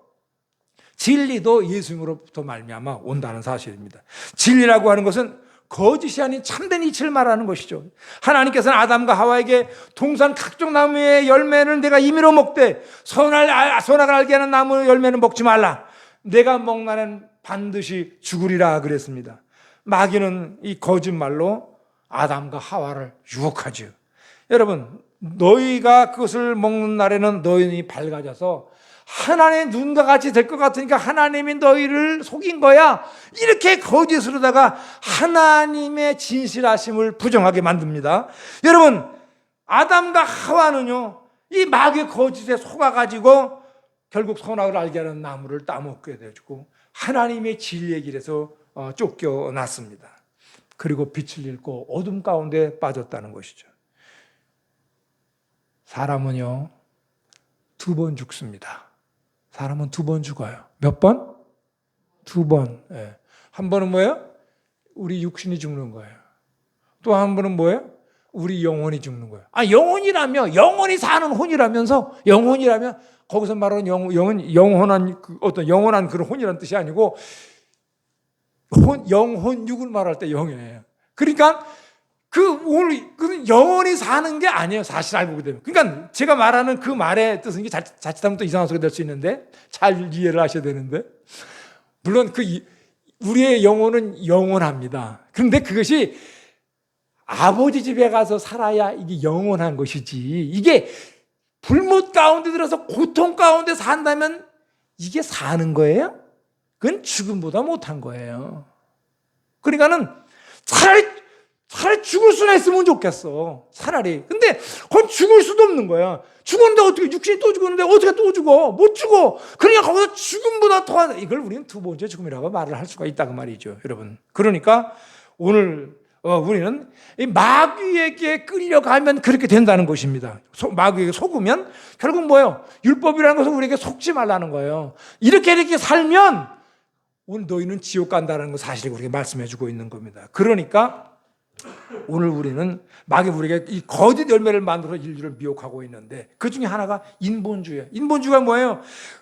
진리도 예수님으로부터 말미암아 온다는 사실입니다. 진리라고 하는 것은 거짓이 아닌 참된 이치를 말하는 것이죠. 하나님께서는 아담과 하와에게 동산 각종 나무의 열매는 내가 임의로 먹되 선악을 알게 하는 나무 열매는 먹지 말라. 내가 먹나는 반드시 죽으리라 그랬습니다. 마귀는 이 거짓말로 아담과 하와를 유혹하죠. 여러분, 너희가 그것을 먹는 날에는 너희는 밝아져서 하나님의 눈과 같이 될 것 같으니까 하나님이 너희를 속인 거야. 이렇게 거짓으로다가 하나님의 진실하심을 부정하게 만듭니다. 여러분, 아담과 하와는요, 이 마귀의 거짓에 속아가지고 결국 선악을 알게 하는 나무를 따먹게 되고 하나님의 진리의 길에서 쫓겨났습니다. 그리고 빛을 잃고 어둠 가운데 빠졌다는 것이죠. 사람은요, 2번 죽습니다. 사람은 2번 죽어요. 몇 번? 2번. 예. 한 번은 뭐예요? 우리 육신이 죽는 거예요. 또 한 번은 뭐예요? 우리 영혼이 죽는 거예요. 영혼이라며, 영혼이 사는 혼이라면서, 영혼이라면, 거기서 말하는 영혼한, 어떤 영원한 그런 혼이라는 뜻이 아니고, 영혼육을 말할 때 영이에요. 그러니까 그 영원히 사는 게 아니에요. 사실 알고 보게 되면. 그러니까 제가 말하는 그 말의 뜻은 자칫하면 또 이상한 소리가 될 수 있는데 잘 이해를 하셔야 되는데 물론 우리의 영혼은 영원합니다. 그런데 그것이 아버지 집에 가서 살아야 이게 영원한 것이지 이게 불못 가운데 들어서 고통 가운데 산다면 이게 사는 거예요? 그건 죽음보다 못한 거예요. 그러니까는 차라리 죽을 수나 있으면 좋겠어. 차라리. 근데 그건 죽을 수도 없는 거야. 죽었는데 어떻게, 육신이 또 죽었는데 어떻게 또 죽어? 못 죽어. 그러니까 거기서 죽음보다 더한, 이걸 우리는 두 번째 죽음이라고 말을 할 수가 있다고 말이죠, 여러분. 그러니까 오늘 우리는 이 마귀에게 끌려가면 그렇게 된다는 것입니다. 마귀에게 속으면 결국 뭐예요? 율법이라는 것은 우리에게 속지 말라는 거예요. 이렇게 살면 오늘 너희는 지옥 간다는 거 사실을 우리에게 말씀해 주고 있는 겁니다. 그러니까 오늘 우리는 마귀가 우리에게 이 거짓 열매를 만들어 인류를 미혹하고 있는데 그 중에 하나가 인본주의예요. 인본주의가 뭐예요?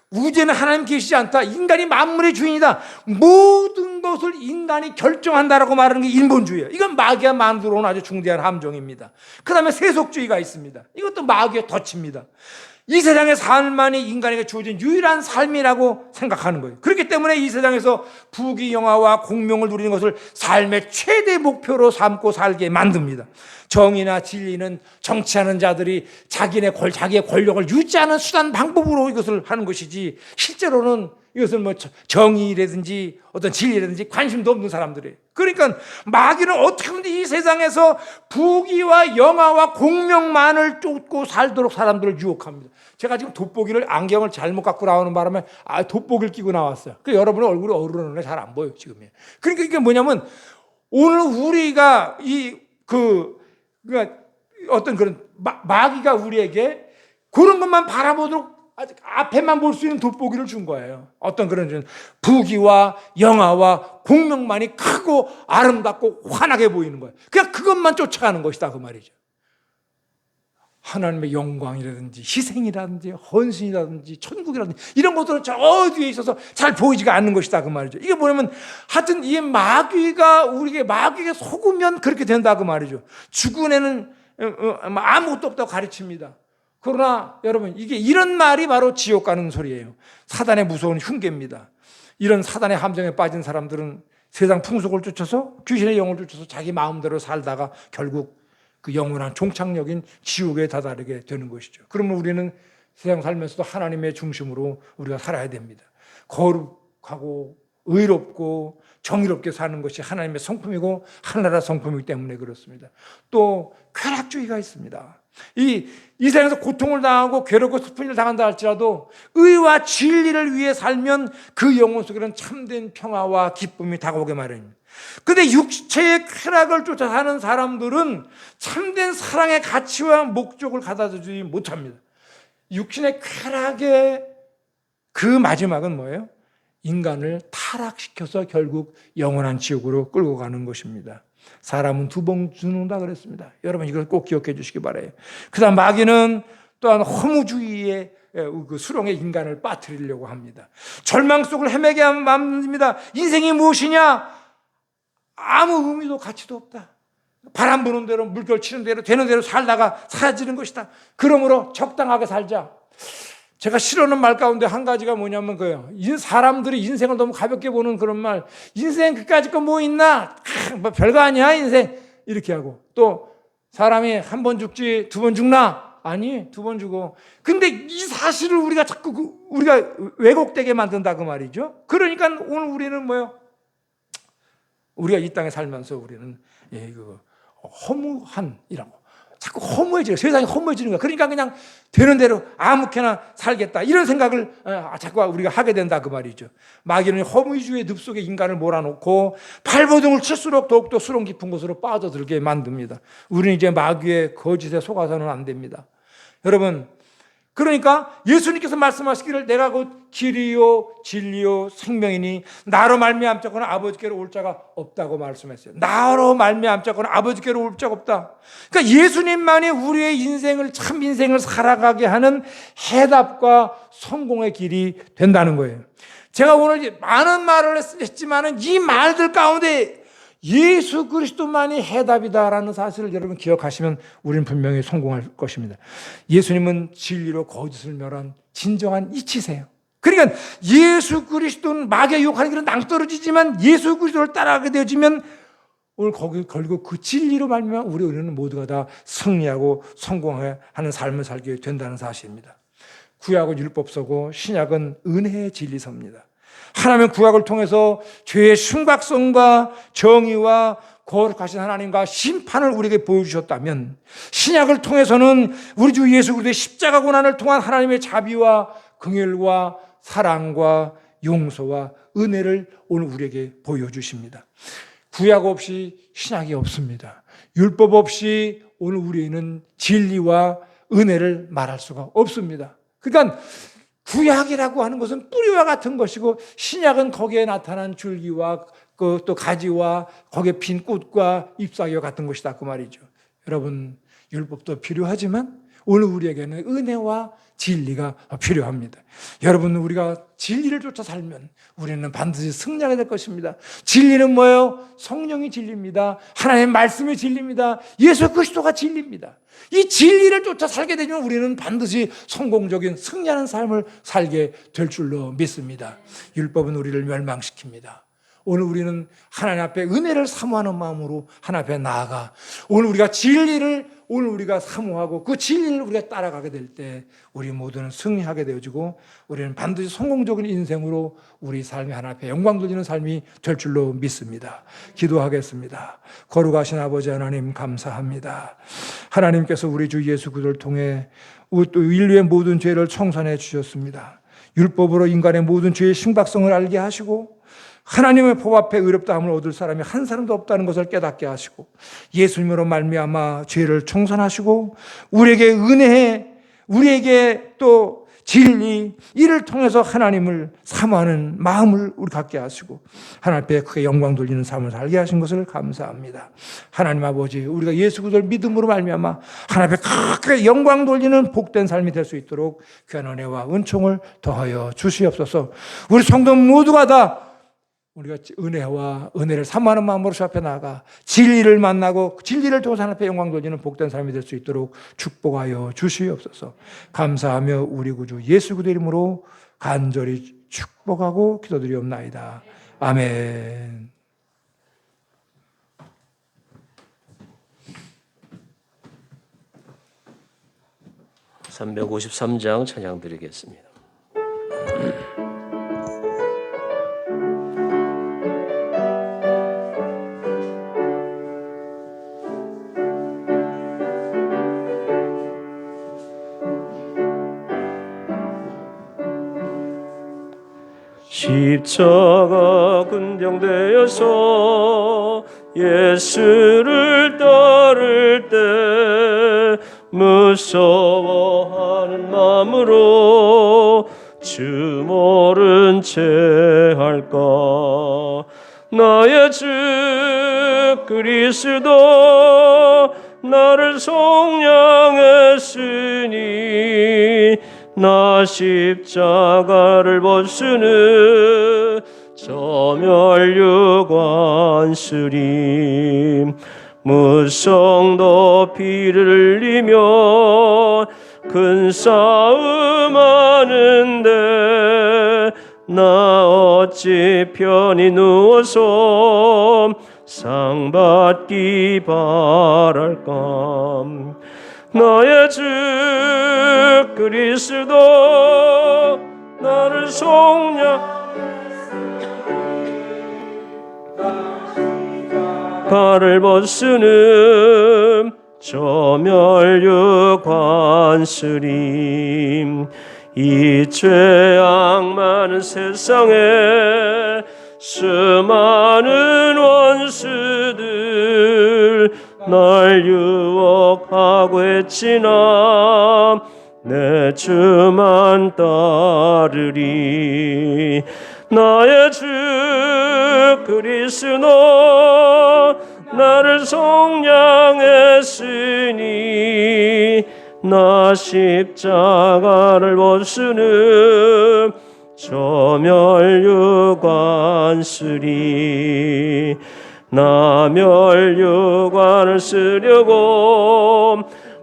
우주에는 하나님 계시지 않다. 인간이 만물의 주인이다. 모든 것을 인간이 결정한다라고 말하는 게 인본주의예요. 이건 마귀가 만들어 온 아주 중대한 함정입니다. 그 다음에 세속주의가 있습니다. 이것도 마귀의 덫입니다. 이 세상의 삶만이 인간에게 주어진 유일한 삶이라고 생각하는 거예요. 그렇기 때문에 이 세상에서 부귀영화와 공명을 누리는 것을 삶의 최대 목표로 삼고 살게 만듭니다. 정의나 진리는 정치하는 자들이 자기의 권력을 유지하는 수단 방법으로 이것을 하는 것이지 실제로는 이것을 뭐 정의라든지 어떤 진리라든지 관심도 없는 사람들이에요. 그러니까 마귀는 어떻게 하면 이 세상에서 부귀와 영화와 공명만을 쫓고 살도록 사람들을 유혹합니다. 제가 지금 돋보기를 안경을 잘못 갖고 나오는 바람에 돋보기를 끼고 나왔어요. 그 여러분의 얼굴이 어두러는 게 잘 안 보여요 지금. 그러니까 이게 뭐냐면 오늘 우리가 그러니까 어떤 그런 마귀가 우리에게 그런 것만 바라보도록 아직 앞에만 볼 수 있는 돋보기를 준 거예요. 어떤 그런 부귀와 영화와 공명만이 크고 아름답고 환하게 보이는 거예요. 그냥 그것만 쫓아가는 것이다 그 말이죠. 하나님의 영광이라든지 희생이라든지 헌신이라든지 천국이라든지 이런 것들은 저 어디에 있어서 잘 보이지가 않는 것이다 그 말이죠. 이게 뭐냐면 하여튼 이 마귀에게 속으면 그렇게 된다 그 말이죠. 죽은 애는 아무것도 없다고 가르칩니다. 그러나 여러분 이게 이런 말이 바로 지옥 가는 소리예요. 사단의 무서운 흉계입니다. 이런 사단의 함정에 빠진 사람들은 세상 풍속을 쫓아서 귀신의 영을 쫓아서 자기 마음대로 살다가 결국 그 영원한 종착역인 지옥에 다다르게 되는 것이죠. 그러면 우리는 세상 살면서도 하나님의 중심으로 우리가 살아야 됩니다. 거룩하고 의롭고 정의롭게 사는 것이 하나님의 성품이고 하나나라 성품이기 때문에 그렇습니다. 또 쾌락주의가 있습니다. 이 세상에서 고통을 당하고 괴롭고 슬픈 일을 당한다 할지라도 의와 진리를 위해 살면 그 영혼 속에는 참된 평화와 기쁨이 다가오게 마련입니다. 그런데 육체의 쾌락을 쫓아 사는 사람들은 참된 사랑의 가치와 목적을 가다주지 못합니다. 육신의 쾌락의 그 마지막은 뭐예요? 인간을 타락시켜서 결국 영원한 지옥으로 끌고 가는 것입니다. 사람은 두 번 죽는다 그랬습니다. 여러분 이걸 꼭 기억해 주시기 바라요. 그 다음 마귀는 또한 허무주의의 그 수렁에 인간을 빠뜨리려고 합니다. 절망 속을 헤매게 만듭니다. 인생이 무엇이냐? 아무 의미도 가치도 없다. 바람 부는 대로 물결 치는 대로 되는 대로 살다가 사라지는 것이다. 그러므로 적당하게 살자. 제가 싫어하는 말 가운데 한 가지가 뭐냐면 그거예요. 사람들이 인생을 너무 가볍게 보는 그런 말. 인생 그까짓 거 뭐 있나? 뭐 별거 아니야 인생. 이렇게 하고 또 사람이 한 번 죽지 두 번 죽나? 아니 두 번 죽어. 근데 이 사실을 우리가 자꾸 우리가 왜곡되게 만든다 그 말이죠. 그러니까 오늘 우리는 뭐예요? 우리가 이 땅에 살면서 우리는 허무한이라고 자꾸 허무해지고 세상이 허무해지는 거야. 그러니까 그냥 되는 대로 아무렇게나 살겠다 이런 생각을 자꾸 우리가 하게 된다 그 말이죠. 마귀는 허무주의의 늪속에 인간을 몰아놓고 발버둥을 칠수록 더욱더 수렁 깊은 곳으로 빠져들게 만듭니다. 우리는 이제 마귀의 거짓에 속아서는 안 됩니다. 여러분 그러니까 예수님께서 말씀하시기를 내가 곧 길이요 진리요 생명이니 나로 말미암자고는 아버지께로 올 자가 없다고 말씀했어요. 나로 말미암자고는 아버지께로 올 자가 없다. 그러니까 예수님만이 우리의 인생을 참 인생을 살아가게 하는 해답과 성공의 길이 된다는 거예요. 제가 오늘 많은 말을 했지만은 이 말들 가운데 예수 그리스도만이 해답이다라는 사실을 여러분 기억하시면 우리는 분명히 성공할 것입니다. 예수님은 진리로 거짓을 멸한 진정한 이치세요. 그러니까 예수 그리스도는 마귀의 유혹하는 길은 낭떠러지지만 예수 그리스도를 따라가게 되어지면 오늘 결국 그 진리로 말미암아 우리는 모두가 다 승리하고 성공하는 삶을 살게 된다는 사실입니다. 구약은 율법서고 신약은 은혜의 진리서입니다. 하나님의 구약을 통해서 죄의 심각성과 정의와 거룩하신 하나님과 심판을 우리에게 보여주셨다면, 신약을 통해서는 우리 주 예수 그리스도의 십자가 고난을 통한 하나님의 자비와 긍휼과 사랑과 용서와 은혜를 오늘 우리에게 보여주십니다. 구약 없이 신약이 없습니다. 율법 없이 오늘 우리는 진리와 은혜를 말할 수가 없습니다. 그러니까 구약이라고 하는 것은 뿌리와 같은 것이고, 신약은 거기에 나타난 줄기와 또 가지와 거기에 핀 꽃과 잎사귀와 같은 것이다, 그 말이죠. 여러분, 율법도 필요하지만 오늘 우리에게는 은혜와 진리가 필요합니다. 여러분, 우리가 진리를 쫓아 살면 우리는 반드시 승리하게 될 것입니다. 진리는 뭐예요? 성령이 진리입니다. 하나님의 말씀이 진리입니다. 예수 그리스도가 진리입니다. 이 진리를 쫓아 살게 되면 우리는 반드시 성공적인 승리하는 삶을 살게 될 줄로 믿습니다. 율법은 우리를 멸망시킵니다. 오늘 우리는 하나님 앞에 은혜를 사모하는 마음으로 하나님 앞에 나아가 오늘 우리가 진리를 오늘 우리가 사모하고 그 진리를 우리가 따라가게 될 때 우리 모두는 승리하게 되어지고 우리는 반드시 성공적인 인생으로 우리 삶이 하나님 앞에 영광 돌리는 삶이 될 줄로 믿습니다. 기도하겠습니다. 거룩하신 아버지 하나님, 감사합니다. 하나님께서 우리 주 예수 그리스도를 통해 또 인류의 모든 죄를 청산해 주셨습니다. 율법으로 인간의 모든 죄의 심각성을 알게 하시고 하나님의 법 앞에 의롭다함을 얻을 사람이 한 사람도 없다는 것을 깨닫게 하시고 예수님으로 말미암아 죄를 청산하시고 우리에게 은혜해, 우리에게 또 진리, 이를 통해서 하나님을 사모하는 마음을 우리 갖게 하시고 하나님 앞에 크게 영광 돌리는 삶을 살게 하신 것을 감사합니다. 하나님 아버지, 우리가 예수 그리스도를 믿음으로 말미암아 하나님 앞에 크게 영광 돌리는 복된 삶이 될 수 있도록 귀한 은혜와 은총을 더하여 주시옵소서. 우리 성도 모두가 다 우리가 은혜와 은혜를 사모하는 마음으로 주 앞에 나아가 진리를 만나고 진리를 통해서 하나님 앞에 영광 돌리는 복된 삶이 될 수 있도록 축복하여 주시옵소서. 감사하며 우리 구주 예수 그리스도 이름으로 간절히 축복하고 기도드리옵나이다. 아멘. (353장) 찬양 드리겠습니다. 십자가 군병되어서 예수를 따를 때 무서워하는 마음으로 주 모른 채 할까. 나의 주 그리스도 나를 속량했으니 나 십자가를 벗으는 저 멸류관쓰림. 무성 높이를 흘리며 큰 싸움 하는데 나 어찌 편히 누워서 상 받기 바랄까. 나의 주 그리스도 나를 속량가를 벗으는 저 멸류관쓰림. 이 죄악 많은 세상에 수많은 원수들 날 유혹하고 했지나 내 주만 따르리. 나의 주 그리스도 나를 속량했으니 나 십자가를 벗으는 저 멸류관쓰리. 나 멸류관을 쓰려고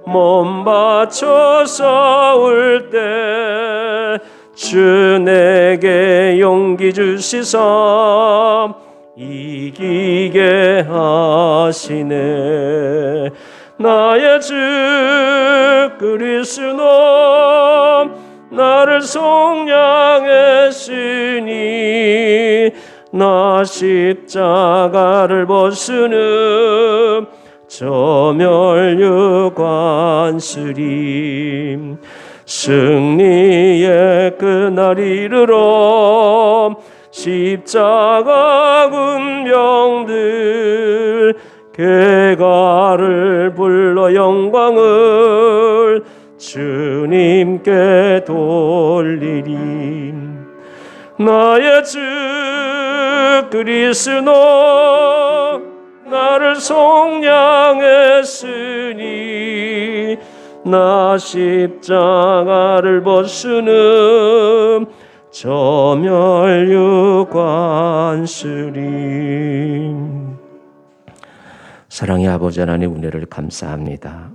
몸 바쳐 싸울 때 주 내게 용기 주시사 이기게 하시네. 나의 주 그리스도 나 나를 속량했으니 나 십자가를 벗으는 저멸유관스림 승리의 그날 이르러 십자가 군병들 개가를 불러 영광을 주님께 돌리리. 나의 주 그리스도 나를 속량했으니 나 십자가를 벗으는 저멸유관스림. 사랑의 아버지 하나님 은혜를 감사합니다.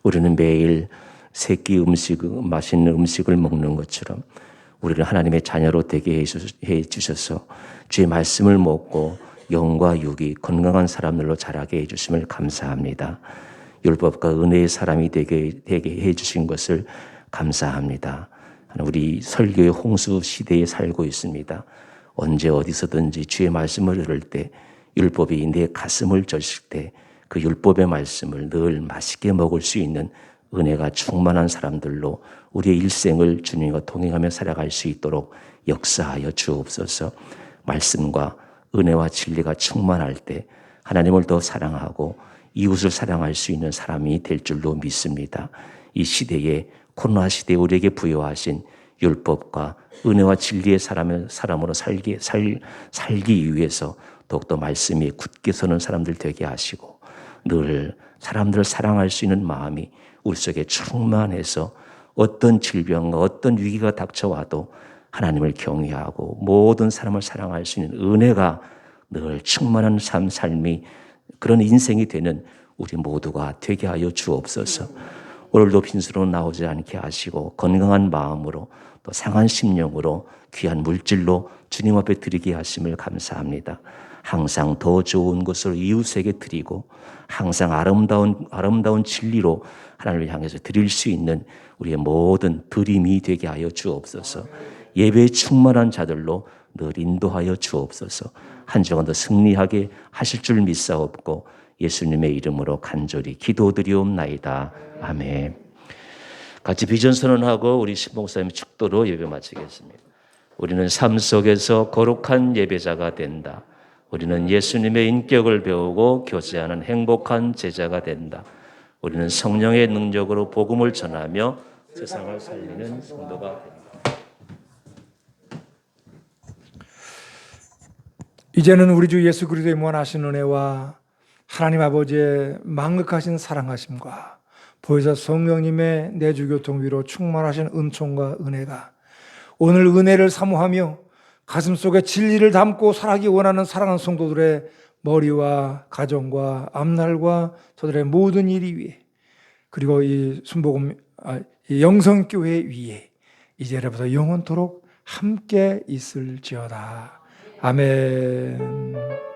우리는 매일 새끼 맛있는 음식을 먹는 것처럼 우리를 하나님의 자녀로 되게 해 주셔서 주의 말씀을 먹고 영과 육이 건강한 사람들로 자라게 해 주심을 감사합니다. 율법과 은혜의 사람이 되게 해 주신 것을 감사합니다. 우리 설교의 홍수 시대에 살고 있습니다. 언제 어디서든지 주의 말씀을 들을 때 율법이 내 가슴을 젖을 때 그 율법의 말씀을 늘 맛있게 먹을 수 있는 은혜가 충만한 사람들로 우리의 일생을 주님과 동행하며 살아갈 수 있도록 역사하여 주옵소서. 말씀과 은혜와 진리가 충만할 때 하나님을 더 사랑하고 이웃을 사랑할 수 있는 사람이 될 줄로 믿습니다. 이 시대에 코로나 시대에 우리에게 부여하신 율법과 은혜와 진리의 사람으로 살기 위해서 더욱더 말씀이 굳게 서는 사람들 되게 하시고 늘 사람들을 사랑할 수 있는 마음이 우리 속에 충만해서 어떤 질병과 어떤 위기가 닥쳐와도 하나님을 경외하고 모든 사람을 사랑할 수 있는 은혜가 늘 충만한 삶이 그런 인생이 되는 우리 모두가 되게 하여 주옵소서. 오늘도 빈수로 나오지 않게 하시고 건강한 마음으로 또 상한 심령으로 귀한 물질로 주님 앞에 드리게 하심을 감사합니다. 항상 더 좋은 것을 이웃에게 드리고 항상 아름다운 진리로 하나님을 향해서 드릴 수 있는 우리의 모든 드림이 되게 하여 주옵소서. 예배에 충만한 자들로 늘 인도하여 주옵소서. 한 주간 더 승리하게 하실 줄 믿사옵고 예수님의 이름으로 간절히 기도드리옵나이다. 아멘. 같이 비전 선언하고 우리 신봉사님의 축도로 예배 마치겠습니다. 우리는 삶 속에서 거룩한 예배자가 된다. 우리는 예수님의 인격을 배우고 교제하는 행복한 제자가 된다. 우리는 성령의 능력으로 복음을 전하며 세상을 살리는 성도가 된다. 이제는 우리 주 예수 그리스도의 무한하신 은혜와 하나님 아버지의 망극하신 사랑하심과 보혜사 성령님의 내주교통 위로 충만하신 은총과 은혜가 오늘 은혜를 사모하며 가슴속에 진리를 담고 살아가기 원하는 사랑하는 성도들의 머리와 가정과 앞날과 저들의 모든 일 위에 그리고 이 순복음 이 영성교회 위에 이제부터 영원토록 함께 있을지어다. 아멘.